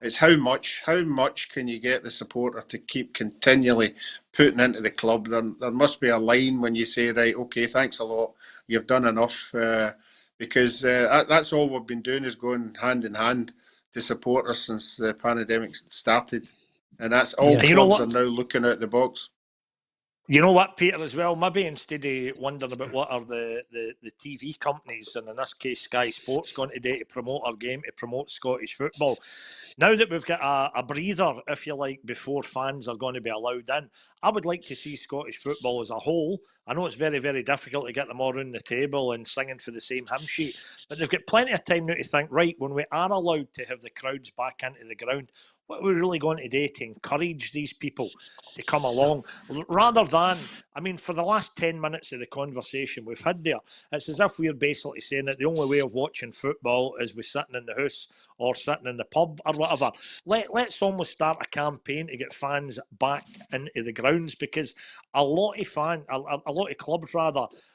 it's how much can you get the supporter to keep continually putting into the club. There must be a line when you say, right, okay, thanks a lot, you've done enough, because that's all we've been doing is going hand in hand to supporters since the pandemic started, and that's all clubs are now looking at the box. You know what, Peter, as well, maybe instead of wondering about what are the TV companies, and in this case Sky Sports, going to do to promote our game, to promote Scottish football, now that we've got a breather, if you like, before fans are going to be allowed in, I would like to see Scottish football as a whole. I know it's very, very difficult to get them all around the table and singing for the same hymn sheet, but they've got plenty of time now to think, right, when we are allowed to have the crowds back into the ground, what are we really going to do to encourage these people to come along? Rather than, I mean, for the last 10 minutes of the conversation we've had there, it's as if we're basically saying that the only way of watching football is with sitting in the house or sitting in the pub or whatever. Let's almost start a campaign to get fans back into the grounds, because a lot of clubs,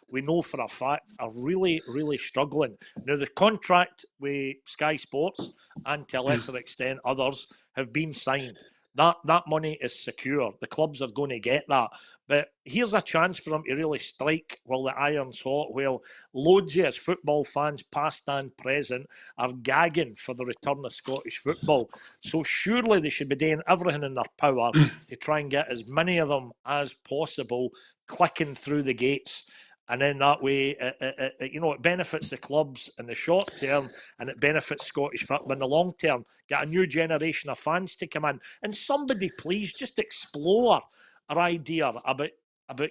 we know for a fact, are really, really struggling. Now, the contract with Sky Sports, and to a lesser extent others, have been signed. That money is secure. The clubs are going to get that. But here's a chance for them to really strike while the iron's hot, while loads of us football fans, past and present, are gagging for the return of Scottish football. So surely they should be doing everything in their power to try and get as many of them as possible clicking through the gates. And then that way, it benefits the clubs in the short term, and it benefits Scottish football in the long term. Get a new generation of fans to come in. And somebody, please, just explore our idea about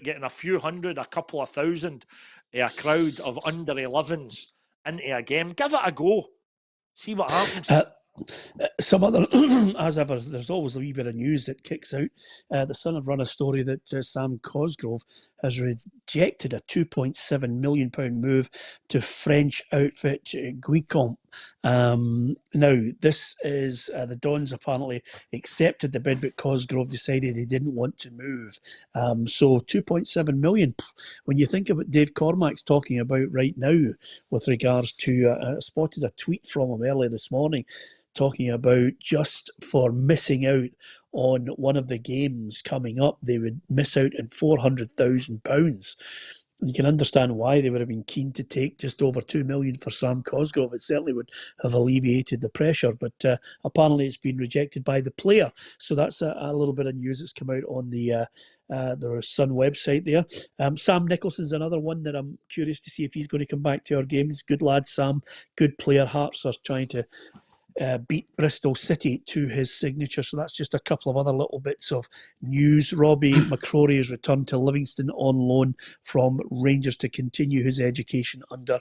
getting a few hundred, a couple of thousand, a crowd of under 11s into a game. Give it a go. See what happens. Some other, as ever, there's always a wee bit of news that kicks out. The Sun have run a story that Sam Cosgrove has rejected a £2.7 million move to French outfit Guicomp. Now, this is the Dons apparently accepted the bid, but Cosgrove decided he didn't want to move. So 2.7 million. When you think of what Dave Cormack's talking about right now with regards to, I spotted a tweet from him earlier this morning talking about just for missing out on one of the games coming up, they would miss out on £400,000. You can understand why they would have been keen to take just over 2 million for Sam Cosgrove. It certainly would have alleviated the pressure, but apparently it's been rejected by the player. So that's a little bit of news that's come out on the Sun website there. Sam Nicholson's another one that I'm curious to see if he's going to come back to our games. Good lad, Sam. Good player. Hearts are trying to beat Bristol City to his signature. So that's just a couple of other little bits of news. Robbie Mccrory has returned to Livingston on loan from Rangers to continue his education under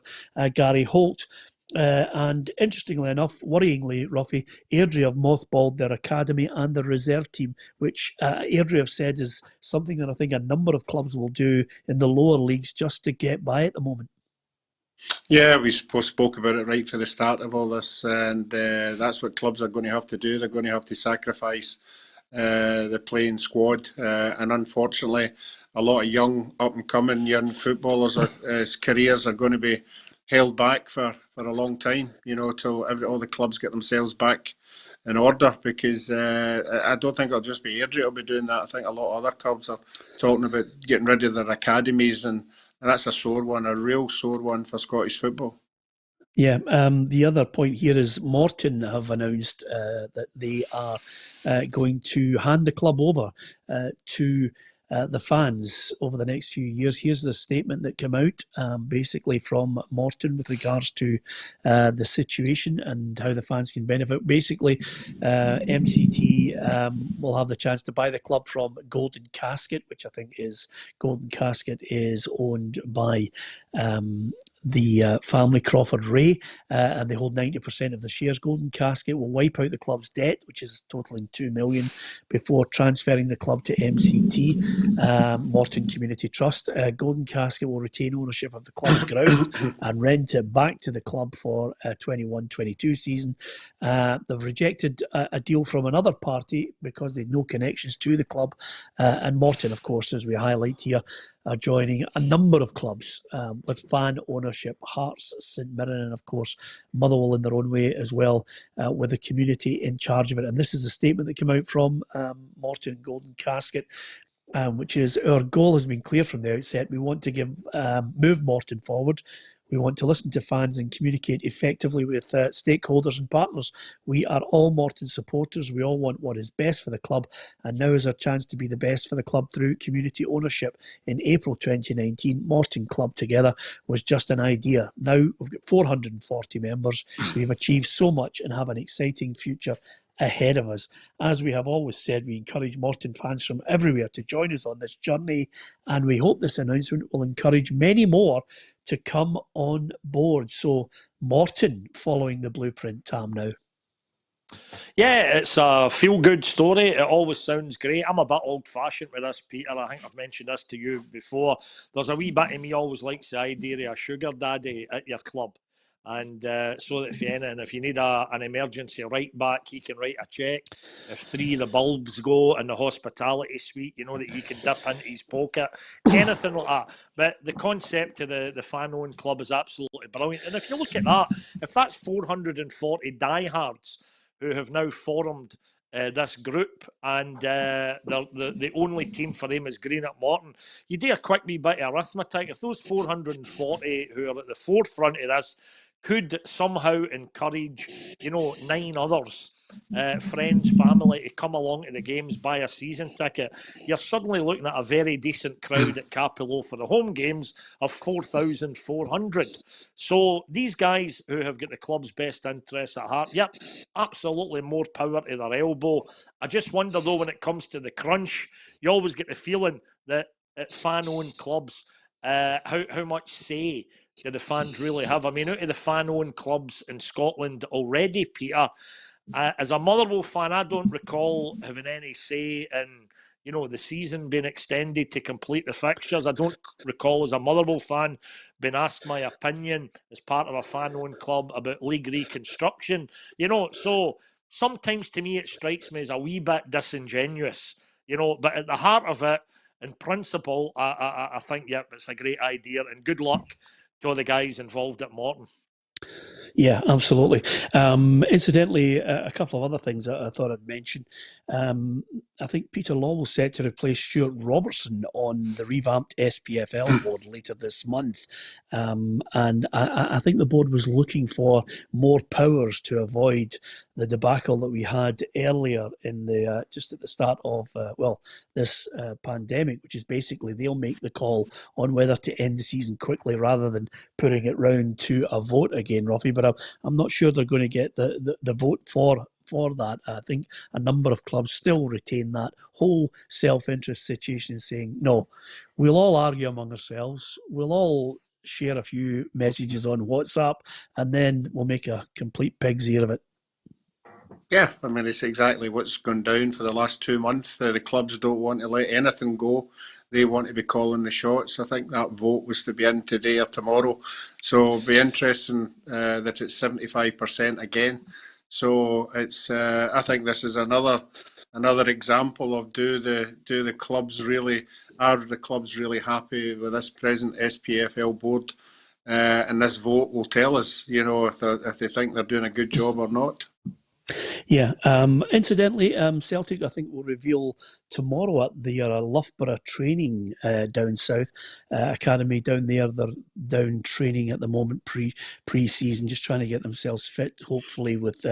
Gary Holt. And interestingly enough, worryingly, Roughie, Airdrie have mothballed their academy and their reserve team, which Airdrie have said is something that I think a number of clubs will do in the lower leagues just to get by at the moment. Yeah, we spoke about it right for the start of all this, and that's what clubs are going to have to do. They're going to have to sacrifice the playing squad, and unfortunately, a lot of young, up-and-coming young footballers' careers are going to be held back for a long time, till all the clubs get themselves back in order, because I don't think it'll just be Airdrie will be doing that. I think a lot of other clubs are talking about getting rid of their academies, and that's a sore one, a real sore one for Scottish football. Yeah, the other point here is Morton have announced that they are going to hand the club over to the fans over the next few years. Here's the statement that came out basically from Morton with regards to the situation and how the fans can benefit. Basically, MCT will have the chance to buy the club from Golden Casket, which I think is Golden Casket is owned by the family Crawford Ray, and they hold 90% of the shares. Golden Casket will wipe out the club's debt, which is totaling $2 million, before transferring the club to MCT, Morton Community Trust. Golden Casket will retain ownership of the club's ground and rent it back to the club for 21-22 season. They've rejected a deal from another party because they had no connections to the club. And Morton, of course, as we highlight here, are joining a number of clubs with fan ownership, Hearts, St Mirren, and of course Motherwell in their own way as well, with the community in charge of it. And this is a statement that came out from Morton Golden Casket, which is, our goal has been clear from the outset. We want to move Morton forward. We want to listen to fans and communicate effectively with stakeholders and partners. We are all Morton supporters. We all want what is best for the club, and now is our chance to be the best for the club through community ownership. In April 2019, Morton Club Together was just an idea. Now we've got 440 members. We've achieved so much and have an exciting future ahead of us. As we have always said, we encourage Morton fans from everywhere to join us on this journey, and we hope this announcement will encourage many more to come on board. So Morton following the blueprint, Tam, now. Yeah, it's a feel-good story. It always sounds great. I'm a bit old-fashioned with this, Peter. I think I've mentioned this to you before. There's a wee bit of me always likes the idea of a sugar daddy at your club. And so that if you need an emergency right back, he can write a cheque. If 3 of the bulbs go in the hospitality suite, that you can dip into his pocket. Anything like that. But the concept of the fan-owned club is absolutely brilliant. And if you look at that, if that's 440 diehards who have now formed this group, and the only team for them is Greenock Morton, you do a quick wee bit of arithmetic. If those 440 who are at the forefront of this could somehow encourage, 9 others, friends, family, to come along to the games, buy a season ticket, you're suddenly looking at a very decent crowd at Capello for the home games of 4,400. So these guys who have got the club's best interests at heart, yep, absolutely more power to their elbow. I just wonder, though, when it comes to the crunch, you always get the feeling that at fan-owned clubs, how much say do the fans really have? I mean, out of the fan-owned clubs in Scotland already, Peter, As a Motherwell fan, I don't recall having any say in, you know, the season being extended to complete the fixtures. I don't recall, as a Motherwell fan, being asked my opinion as part of a fan-owned club about league reconstruction. You know, so sometimes to me it strikes me as a wee bit disingenuous. You know, but at the heart of it, in principle, I think, yep, it's a great idea, and good luck to all the guys involved at Morton. Yeah, absolutely. Incidentally, a couple of other things that I thought I'd mention. I think Peter Law was set to replace Stuart Robertson on the revamped SPFL board later this month. And I think the board was looking for more powers to avoid the debacle that we had earlier in the just at the start of this pandemic, which is basically they'll make the call on whether to end the season quickly rather than putting it round to a vote again, Roughie. But I'm not sure they're going to get the vote for that. I think a number of clubs still retain that whole self-interest situation, saying, no, we'll all argue among ourselves, we'll all share a few messages on WhatsApp, and then we'll make a complete pig's ear of it. Yeah, I mean, it's exactly what's gone down for the last 2 months. The clubs don't want to let anything go. They want to be calling the shots. I think that vote was to be in today or tomorrow. So it'll be interesting that it's 75% again. So it's. I think this is another example of are the clubs really happy with this present SPFL board? And this vote will tell us, you know, if they think they're doing a good job or not. Yeah. Incidentally, Celtic, I think, will reveal tomorrow at their Loughborough training down south academy down there. They're down training at the moment pre-season, just trying to get themselves fit, hopefully with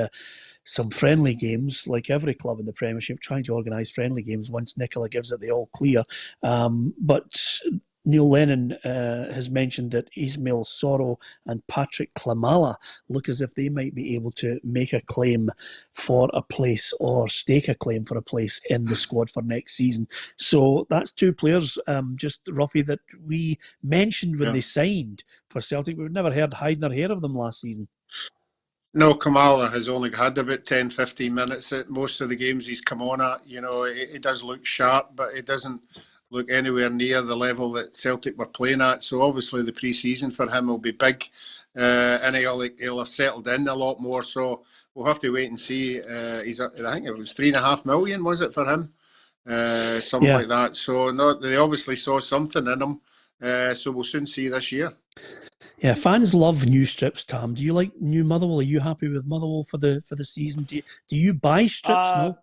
some friendly games, like every club in the Premiership, trying to organise friendly games once Nicola gives it the all clear. But Neil Lennon has mentioned that Ismail Soro and Patrick Klamala look as if they might be able to make a claim for a place or stake a claim for a place in the squad for next season. So that's two players, just Roughie, that we mentioned when they signed for Celtic. We've never heard hide nor hair of them last season. No, Kamala has only had about 10, 15 minutes at most of the games he's come on at. You know, it does look sharp, but it doesn't look anywhere near the level that Celtic were playing at. So obviously the pre-season for him will be big, and he'll have settled in a lot more. So we'll have to wait and see. I think it was 3.5 million, was it, for him? Something like that. So they obviously saw something in him. So we'll soon see this year. Yeah, fans love new strips, Tam. Do you like new Motherwell? Are you happy with Motherwell for the season? Do you buy strips? No?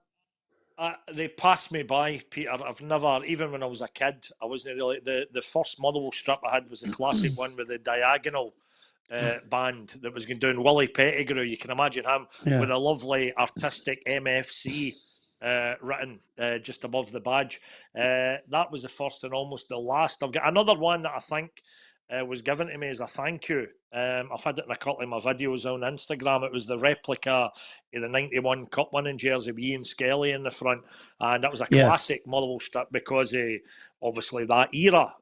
They passed me by, Peter. I've never, even when I was a kid, I wasn't really. The first Motherwell strip I had was a classic one with the diagonal band that was going down Willie Pettigrew. You can imagine him with a lovely artistic MFC written just above the badge. That was the first and almost the last. I've got another one that I think was given to me as a thank you. I've had it in a couple of my videos on Instagram. It was the replica of the 91 Cup winning jersey with Ian Skelly in the front. And that was a classic Motherwell strip because obviously that era,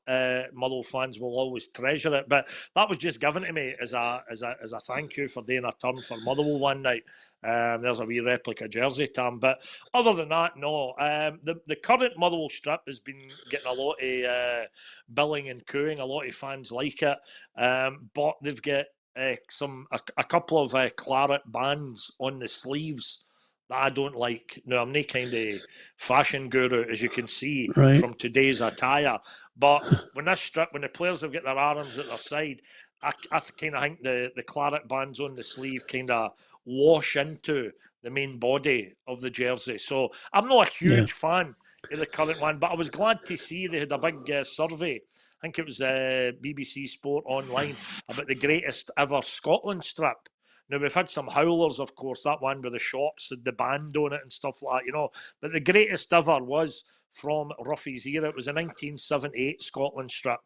Motherwell fans will always treasure it. But that was just given to me as a thank you for doing a turn for Motherwell one night. There's a wee replica jersey, Tam. But other than that, no. The current Motherwell strip has been getting a lot of billing and cooing. A lot of fans like it. But they've got a couple of claret bands on the sleeves that I don't like. Now, I'm no kind of fashion guru, as you can see from today's attire. But when the players have got their arms at their side, I kind of think the claret bands on the sleeve kind of wash into the main body of the jersey. So I'm not a huge fan of the current one, but I was glad to see they had a big survey. I think it was BBC Sport Online about the greatest ever Scotland strip. Now, we've had some howlers, of course, that one with the shorts and the band on it and stuff like that, you know. But the greatest ever was from Roughie's era. It was a 1978 Scotland strip.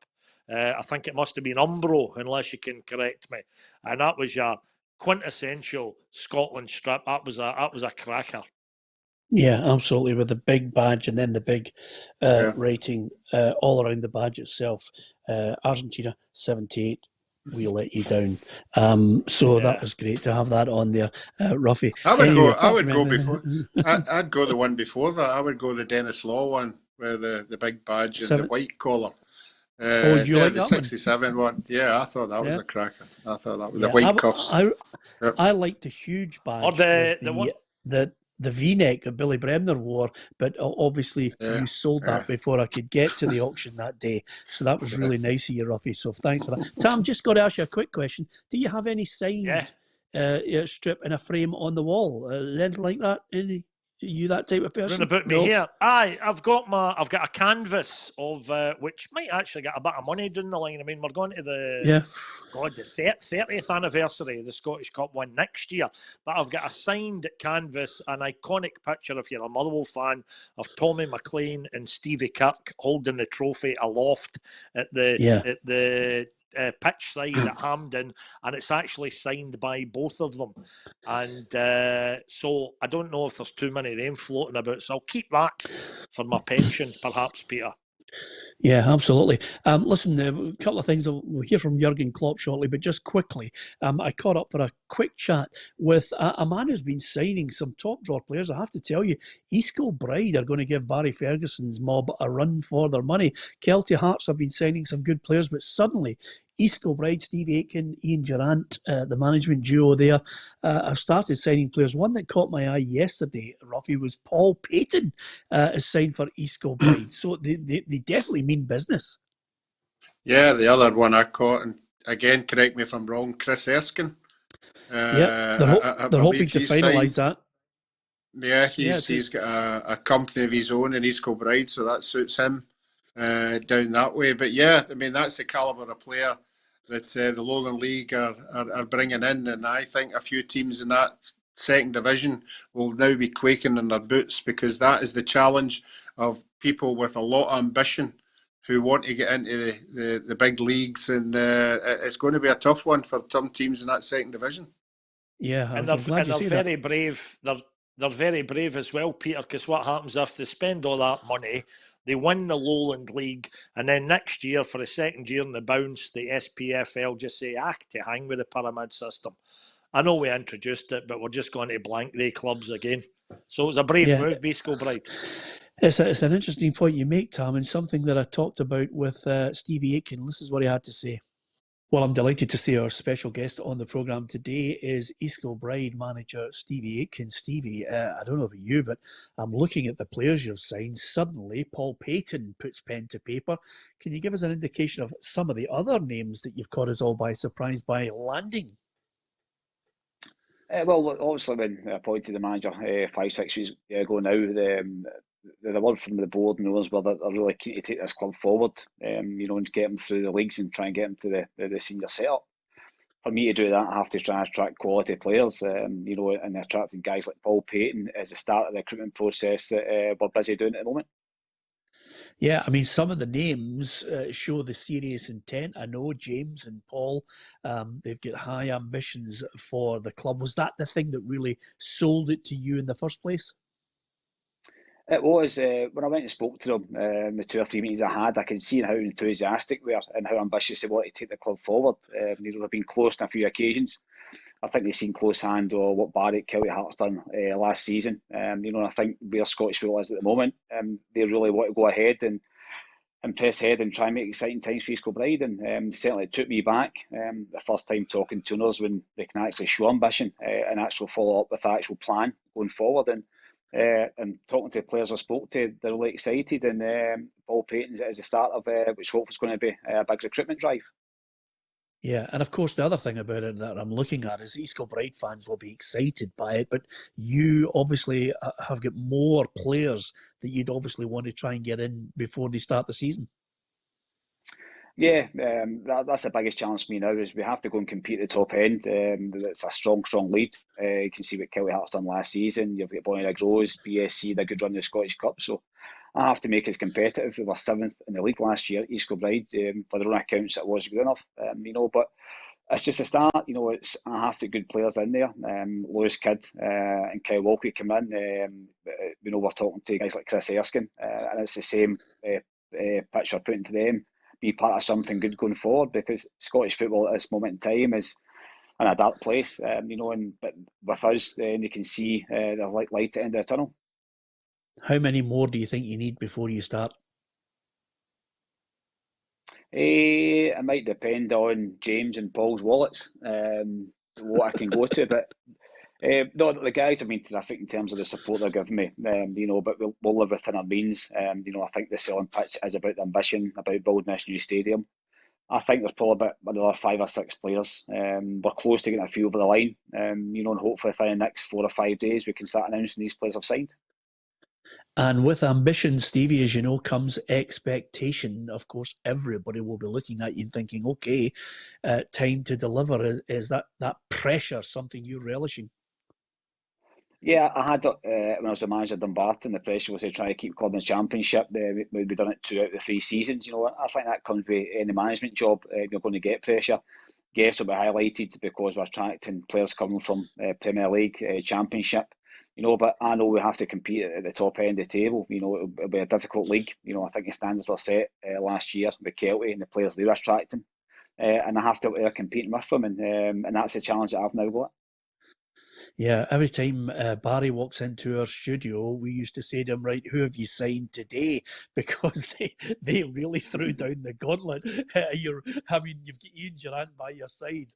I think it must have been Umbro, unless you can correct me. And that was your quintessential Scotland strip. That was a cracker. Yeah, absolutely, with the big badge and then the big rating all around the badge itself. Argentina, 78. we let you down. So that was great to have that on there, Roughie. I would Anyway, go. I would go before. I'd go the one before that. I would go the Dennis Law one with the big badge and the white collar. Did you like the that 67 one? Yeah, I thought that was a cracker. I thought that was the Yeah, white cuffs. I liked the huge badge Or the with one. the V-neck that Billy Bremner wore, but obviously you sold that before I could get to the auction that day. So that was really nice of you, Roughie. So thanks for that. Tam, just got to ask you a quick question. Do you have any signed strip in a frame on the wall? Anything like that? Are you that type of person? Round about me here. Aye, I've got a canvas of which might actually get a bit of money down the line. I mean, we're going to the 30th anniversary of the Scottish Cup one next year. But I've got a signed canvas, an iconic picture, if you're a Motherwell fan, of Tommy McLean and Stevie Kirk holding the trophy aloft at the pitch side at Hampden, and it's actually signed by both of them. And so I don't know if there's too many of them floating about, so I'll keep that for my pension, perhaps, Peter. Yeah, absolutely. Listen, a couple of things. We'll hear from Jurgen Klopp shortly, but just quickly, I caught up for a quick chat with a man who's been signing some top drawer players. I have to tell you, East Kilbride are going to give Barry Ferguson's mob a run for their money. Kelty Hearts have been signing some good players, but suddenly East Kilbride, Stevie, Akin, Ian Durant, the management duo there, have started signing players. One that caught my eye yesterday, Roughie, was Paul Payton is signed for East Kilbride. So they definitely mean business. Yeah, the other one I caught, and again, correct me if I'm wrong, Chris Erskine. They're hoping to finalise that. Yeah, he's got a company of his own in East Kilbride, so that suits him down that way. But yeah, I mean, that's the calibre of player that the Lowland League are bringing in, and I think a few teams in that second division will now be quaking in their boots, because that is the challenge of people with a lot of ambition who want to get into the big leagues, and it's going to be a tough one for some teams in that second division. Yeah, and they're very brave. They're very brave as well, Peter, because what happens if they spend all that money, they win the Lowland League, and then next year, for the second year in the bounce, the SPFL just say, to hang with the pyramid system. I know we introduced it, but we're just going to blank the clubs again. So it was a brave move, East Kilbride. It's an interesting point you make, Tam, and something that I talked about with Stevie Akin. This is what he had to say. Well, I'm delighted to say our special guest on the programme today is East Kilbride manager Stevie Akin. Stevie, I don't know about you, but I'm looking at the players you've signed. Suddenly, Paul Payton puts pen to paper. Can you give us an indication of some of the other names that you've caught us all by surprise by landing? Well, obviously, when I appointed the manager 5-6 years ago now, the word from the board and those were that they're really keen to take this club forward, and get them through the leagues and try and get them to the senior setup. For me to do that, I have to try and attract quality players, and attracting guys like Paul Payton is the start of the recruitment process that we're busy doing at the moment. Yeah, I mean, some of the names show the serious intent. I know James and Paul, they've got high ambitions for the club. Was that the thing that really sold it to you in the first place? It was. When I went and spoke to them, the 2 or 3 meetings I had, I could see how enthusiastic they were and how ambitious they want to take the club forward. They've been close on a few occasions. I think they've seen close hand on what Barry at Kilty Hearts done last season. I think where Scottish football is at the moment, they really want to go ahead and press ahead and try and make exciting times for East Kilbride. And certainly it took me back the first time talking to owners when they can actually show ambition and actually follow up with the actual plan going forward. And talking to players I spoke to, they're really excited. And Paul Payton is the start of which hopefully is going to be a big recruitment drive. Yeah, and of course the other thing about it that I'm looking at is East Kilbride fans will be excited by it, but you obviously have got more players that you'd obviously want to try and get in before they start the season. Yeah, that's the biggest challenge for me now is we have to go and compete at the top end. It's a strong lead. You can see what Kilty Hearts done last season. You've got Bonnie Rose, BSC, they're good run in the Scottish Cup. So I have to make us competitive. We were 7th in the league last year, East Kilbride. For their own accounts, it was good enough. But it's just a start. I have to get good players in there. Lewis Kidd and Kyle Walkie come in. We're talking to guys like Chris Erskine, and it's the same picture put into them. be part of something good going forward, because Scottish football at this moment in time is in a dark place, but with us, then you can see the light at the end of the tunnel. How many more do you think you need before you start? It might depend on James and Paul's wallets, what I can go to, but no, the guys have been terrific in terms of the support they're giving me, but we'll live within our means. I think the selling pitch is about the ambition, about building this new stadium. I think there's probably about another 5 or 6 players. We're close to getting a few over the line, and hopefully within the next 4 or 5 days we can start announcing these players have signed. And with ambition, Stevie, as you know, comes expectation. Of course, everybody will be looking at you and thinking, okay, time to deliver. Is that pressure something you're relishing? Yeah, I had when I was a manager at Dumbarton, the pressure was to try to keep club in the championship. We've done it 2 out of the 3 seasons. I think that comes with any management job. You're going to get pressure. Guess will be highlighted because we're attracting players coming from Premier League, Championship. But I know we have to compete at the top end of the table. It'll be a difficult league. I think the standards were set last year with Kelty and the players they were attracting, and I have to be there competing with them, and that's the challenge that I've now got. Yeah, every time Barry walks into our studio, we used to say to him, right, who have you signed today? Because they really threw down the gauntlet. You've got Ian Durrant by your side.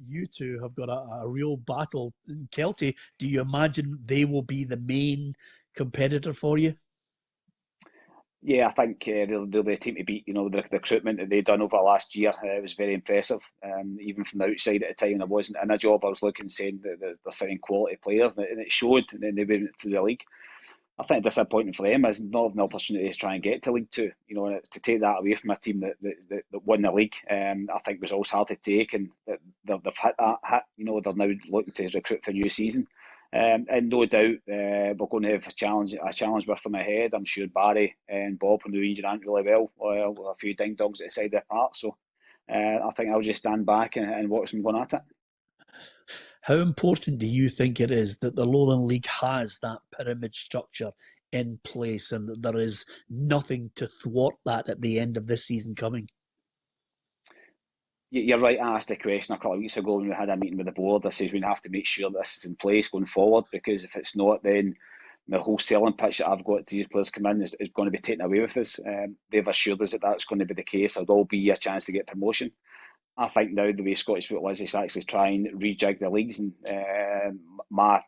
You two have got a real battle in Kelty. Do you imagine they will be the main competitor for you? Yeah, I think they'll be a team to beat. The recruitment that they've done over the last year was very impressive. Even from the outside at the time, I wasn't in a job. I was looking, saying that they're signing quality players, and it showed. And then they went through the league. I think disappointing for them is not having the opportunity to try and get to League Two. And to take that away from a team that won the league, I think was also hard to take. And they've hit that. They're now looking to recruit for a new season. And no doubt we're going to have a challenge with them ahead. I'm sure Barry and Bob will know Ian Durrant really well. With a few ding dongs at the side of the park. So I think I'll just stand back and watch them going at it. How important do you think it is that the Lowland League has that pyramid structure in place and that there is nothing to thwart that at the end of this season coming? You're right. I asked a question a couple of weeks ago when we had a meeting with the board. I said we have to make sure this is in place going forward, because if it's not, then the whole selling pitch that I've got to these players come in is going to be taken away with us. They've assured us that that's going to be the case. There'll all be a chance to get promotion. I think now the way Scottish football is actually try and rejig the leagues, and my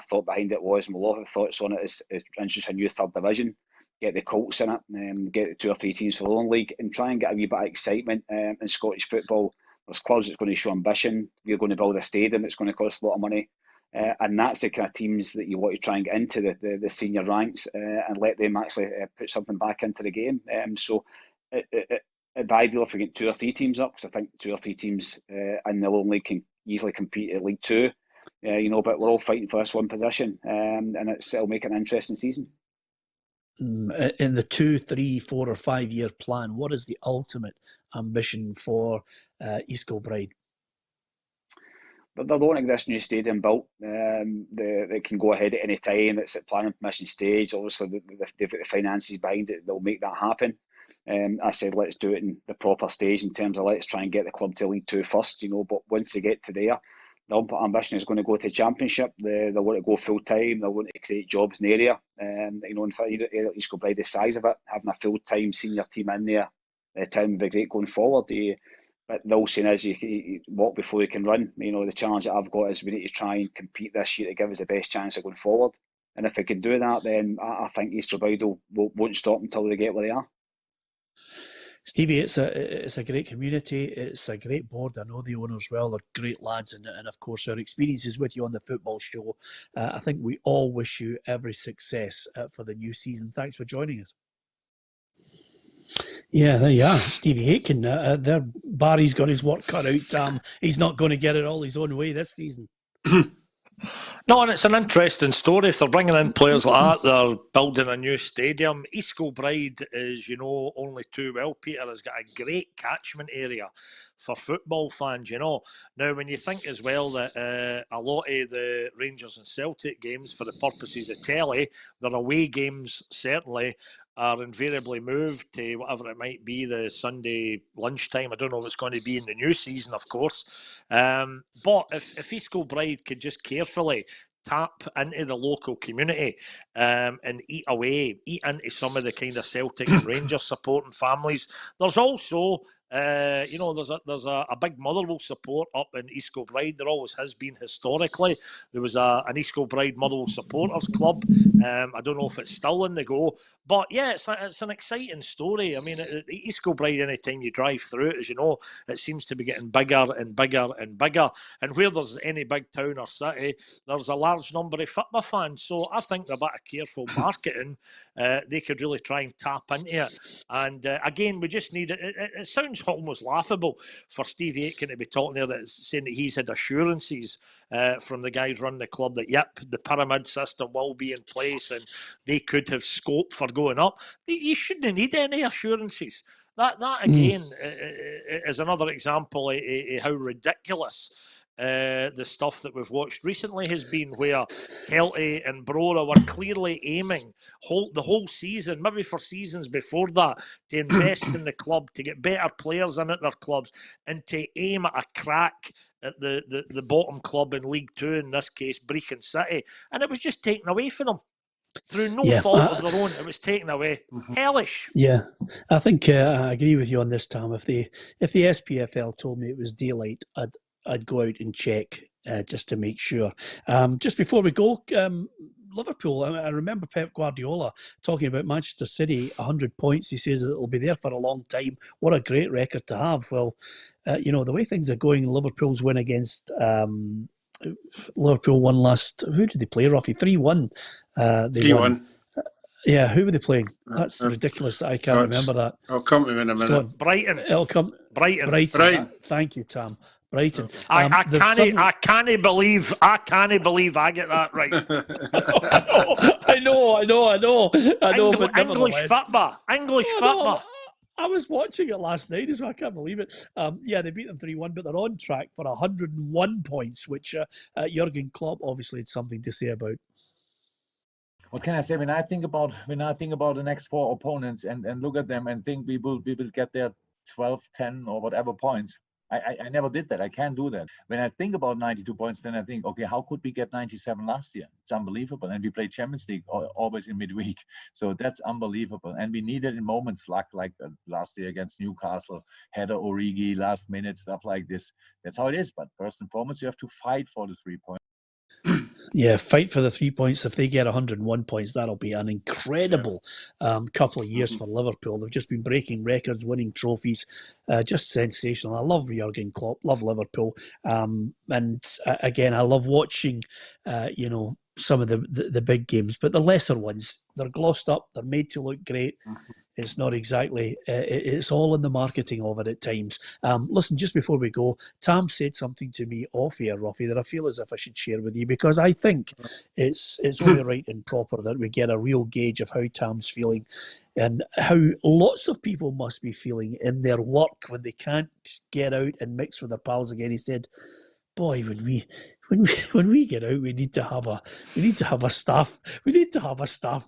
thought behind it was, and a lot of thoughts on it is introduce a new 3rd division, get the Colts in it, get 2 or 3 teams for the Lowland League, and try and get a wee bit of excitement in Scottish football. There's clubs that's going to show ambition. We're going to build a stadium that's going to cost a lot of money, and that's the kind of teams that you want to try and get into the senior ranks and let them actually put something back into the game. So it'd be ideal if we get 2 or 3 teams up, because I think 2 or 3 teams in the Lowland League can easily compete at League Two. But we're all fighting for this one position, and it'll make an interesting season. In the 2, 3, 4 or 5 year plan, what is the ultimate ambition for East Kilbride? But they're wanting this new stadium built. They can go ahead at any time. It's at planning permission stage. Obviously, they've got the finances behind it. They'll make that happen. I said, let's do it in the proper stage in terms of let's try and get the club to League Two first. But once they get to there, the ambition is going to go to Championship. They want to go full time. They want to create jobs in the area. In fact, East Kilbride, the size of it, having a full time senior team in there, the town would be great going forward. But the whole saying is you walk before you can run. The challenge that I've got is we need to try and compete this year to give us the best chance of going forward. And if we can do that, then I think East Kilbride won't stop until they get where they are. Stevie, it's a great community. It's a great board. I know the owners well. They're great lads. And of course, our experiences with you on the football show. I think we all wish you every success for the new season. Thanks for joining us. Yeah, there you are. Stevie Akin. Barry's got his work cut out. He's not going to get it all his own way this season. No, and it's an interesting story. If they're bringing in players like that, they're building a new stadium. East Kilbride is, only too well, Peter, has got a great catchment area for football fans, Now, when you think as well that a lot of the Rangers and Celtic games, for the purposes of telly, their away games certainly are invariably moved to whatever it might be, the Sunday lunchtime. I don't know what it's going to be in the new season, of course. But if East Kilbride could just carefully tap into the local community and eat into some of the kind of Celtic and Rangers supporting families. There's also there's a big Motherwell support up in East Kilbride. There always has been historically. There was an East Kilbride Motherwell supporters club. I don't know if it's still in the go, but yeah, it's an exciting story. I mean, East Kilbride, anytime you drive through it, as you know, it seems to be getting bigger and bigger and bigger. And where there's any big town or city, there's a large number of football fans. So I think with a bit of careful marketing, they could really try and tap into it. And again, we just need it. It sounds almost laughable for Stevie Akin to be talking there, saying that he's had assurances from the guys running the club that, yep, the pyramid system will be in place and they could have scope for going up. You shouldn't need any assurances. That again is another example of how ridiculous the stuff that we've watched recently has been, where Kelty and Brora were clearly aiming the whole season, maybe for seasons before that, to invest in the club, to get better players in at their clubs, and to aim at a crack at the bottom club in League Two, in this case, Brecon City. And it was just taken away from them. Through no fault of their own, it was taken away. Hellish. Yeah, I think I agree with you on this, Tam. If the SPFL told me it was daylight, I'd go out and check just to make sure. Just before we go, Liverpool, I remember Pep Guardiola talking about Manchester City, 100 points. He says it'll be there for a long time. What a great record to have. Well, the way things are going, Liverpool's win against... Liverpool won last... Who did they play, Roughie? 3-1. 3-1. Yeah, who were they playing? That's ridiculous. I can't remember that. I'll come to you in a minute. Brighton. Brighton. Thank you, Tam. Brighton. I can't believe I get that right. I know. But English football. I was watching it last night as well. I can't believe it. They beat them 3-1, but they're on track for 101 points, which Jurgen Klopp obviously had something to say about. What can I say? When I think about the next four opponents and look at them and think we will get their 12, 10 or whatever points, I never did that. I can't do that. When I think about 92 points, then I think, okay, how could we get 97 last year? It's unbelievable. And we played Champions League always in midweek. So that's unbelievable. And we needed in moments like last year against Newcastle, header Origi, last minute, stuff like this. That's how it is. But first and foremost, you have to fight for the 3 points. Yeah, fight for the 3 points. If they get 101 points, that'll be an incredible couple of years for Liverpool. They've just been breaking records, winning trophies, just sensational. I love Jurgen Klopp, love Liverpool, and again, I love watching, some of the big games, but the lesser ones, they're glossed up, they're made to look great. It's not exactly, it's all in the marketing of it at times. Listen, just before we go, Tam said something to me off air, Roughie, that I feel as if I should share with you, because I think it's only right and proper that we get a real gauge of how Tam's feeling and how lots of people must be feeling in their work when they can't get out and mix with their pals again. He said, boy, when we get out, we need to have a staff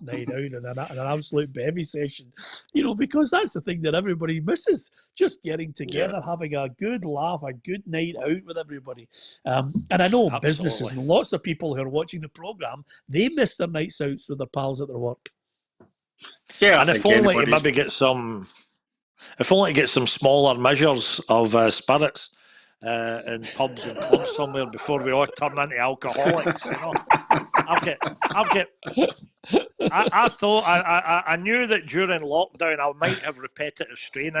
night out and an absolute bevy session, because that's the thing that everybody misses, just getting together, having a good laugh, a good night out with everybody. And I know businesses and lots of people who are watching the programme, they miss their nights out with their pals at their work. Yeah, and if only to maybe get some smaller measures of spirits in pubs and clubs somewhere before we all turn into alcoholics, I knew that during lockdown I might have repetitive strain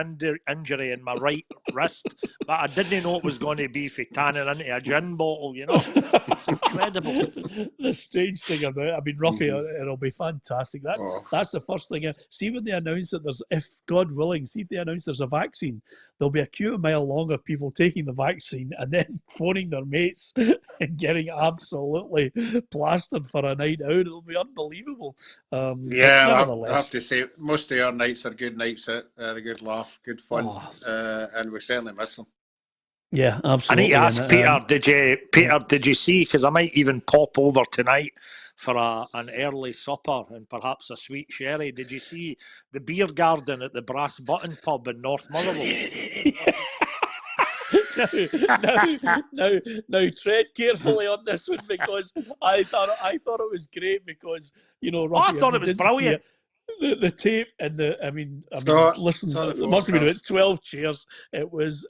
injury in my right wrist, but I didn't know it was going to be for tanning into a gin bottle. It's incredible. The strange thing about it, I mean, Roughie, it'll be fantastic. That's the first thing. See when they announce that if God willing, see if they announce there's a vaccine, there'll be a queue a mile long of people taking the vaccine and then phoning their mates and getting absolutely plastered for a night out. It'll be unbelievable. I have to say, most of our nights are good nights out. A good laugh, good fun, and we certainly miss them. Yeah, absolutely. I need to ask Peter, did you see, because I might even pop over tonight for an early supper and perhaps a sweet sherry. Did you see the beer garden at the Brass Button pub in North Motherwell? Now tread carefully on this one, because I thought it was great, because Robbie, I thought it was brilliant. The tape and listen, there must have been about 12 chairs. It was,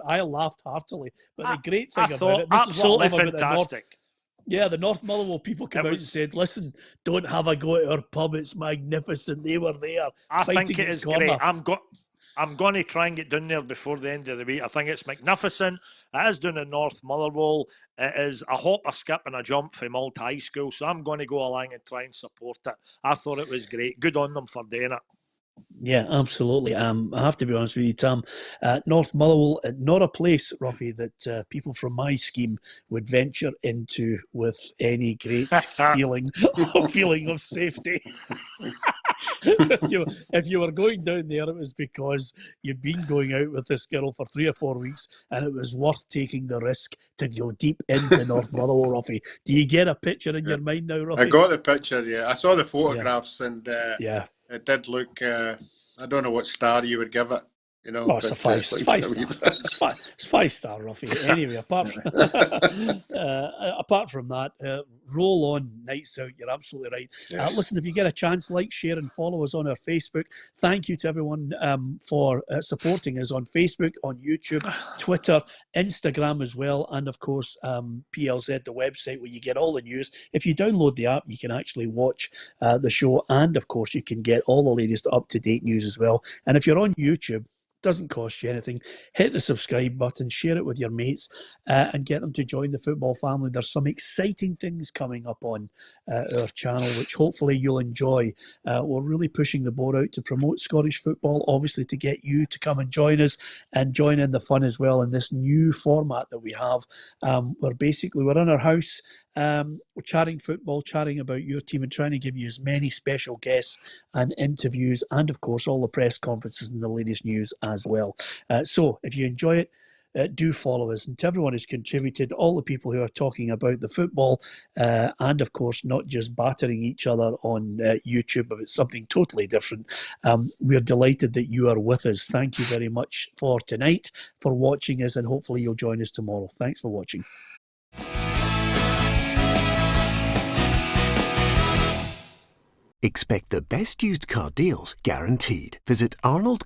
I laughed heartily. But the great thing about it, this absolutely is what I love fantastic. The North Motherwell people came out and said, listen, don't have a go at our pub, it's magnificent. They were there. I think it is great. I'm going to try and get down there before the end of the week. I think it's magnificent. It is down in North Motherwell. It is a hop, a skip and a jump from old high school. So I'm going to go along and try and support it. I thought it was great. Good on them for doing it. Yeah, absolutely. I have to be honest with you, Tam. North Motherwell, not a place, Roughie, that people from my scheme would venture into with any great feeling of safety. If you were going down there, it was because you'd been going out with this girl for 3 or 4 weeks, and it was worth taking the risk to go deep into North Motherwell, Roughie. Do you get a picture in your mind now, Roughie? I got the picture, yeah. I saw the photographs, and it did look. I don't know what star you would give it. It's a 5 star. It's 5 star, Roughie. Anyway, apart from that, roll on, nights out. You're absolutely right. Yes. Listen, if you get a chance, like, share, and follow us on our Facebook. Thank you to everyone for supporting us on Facebook, on YouTube, Twitter, Instagram as well, and of course PLZ, the website where you get all the news. If you download the app, you can actually watch the show, and of course you can get all the latest up-to-date news as well. And if you're on YouTube, doesn't cost you anything. Hit the subscribe button, share it with your mates, and get them to join the football family. There's some exciting things coming up on our channel, which hopefully you'll enjoy. We're really pushing the board out to promote Scottish football, obviously to get you to come and join us and join in the fun as well in this new format that we have. We're in our house, we're chatting football, chatting about your team, and trying to give you as many special guests and interviews, and of course all the press conferences and the latest news as well. So if you enjoy it, do follow us. And to everyone who's contributed, all the people who are talking about the football, and of course not just battering each other on YouTube about something totally different, we're delighted that you are with us. Thank you very much for tonight, for watching us, and hopefully you'll join us tomorrow. Thanks for watching. Expect the best used car deals guaranteed. Visit Arnold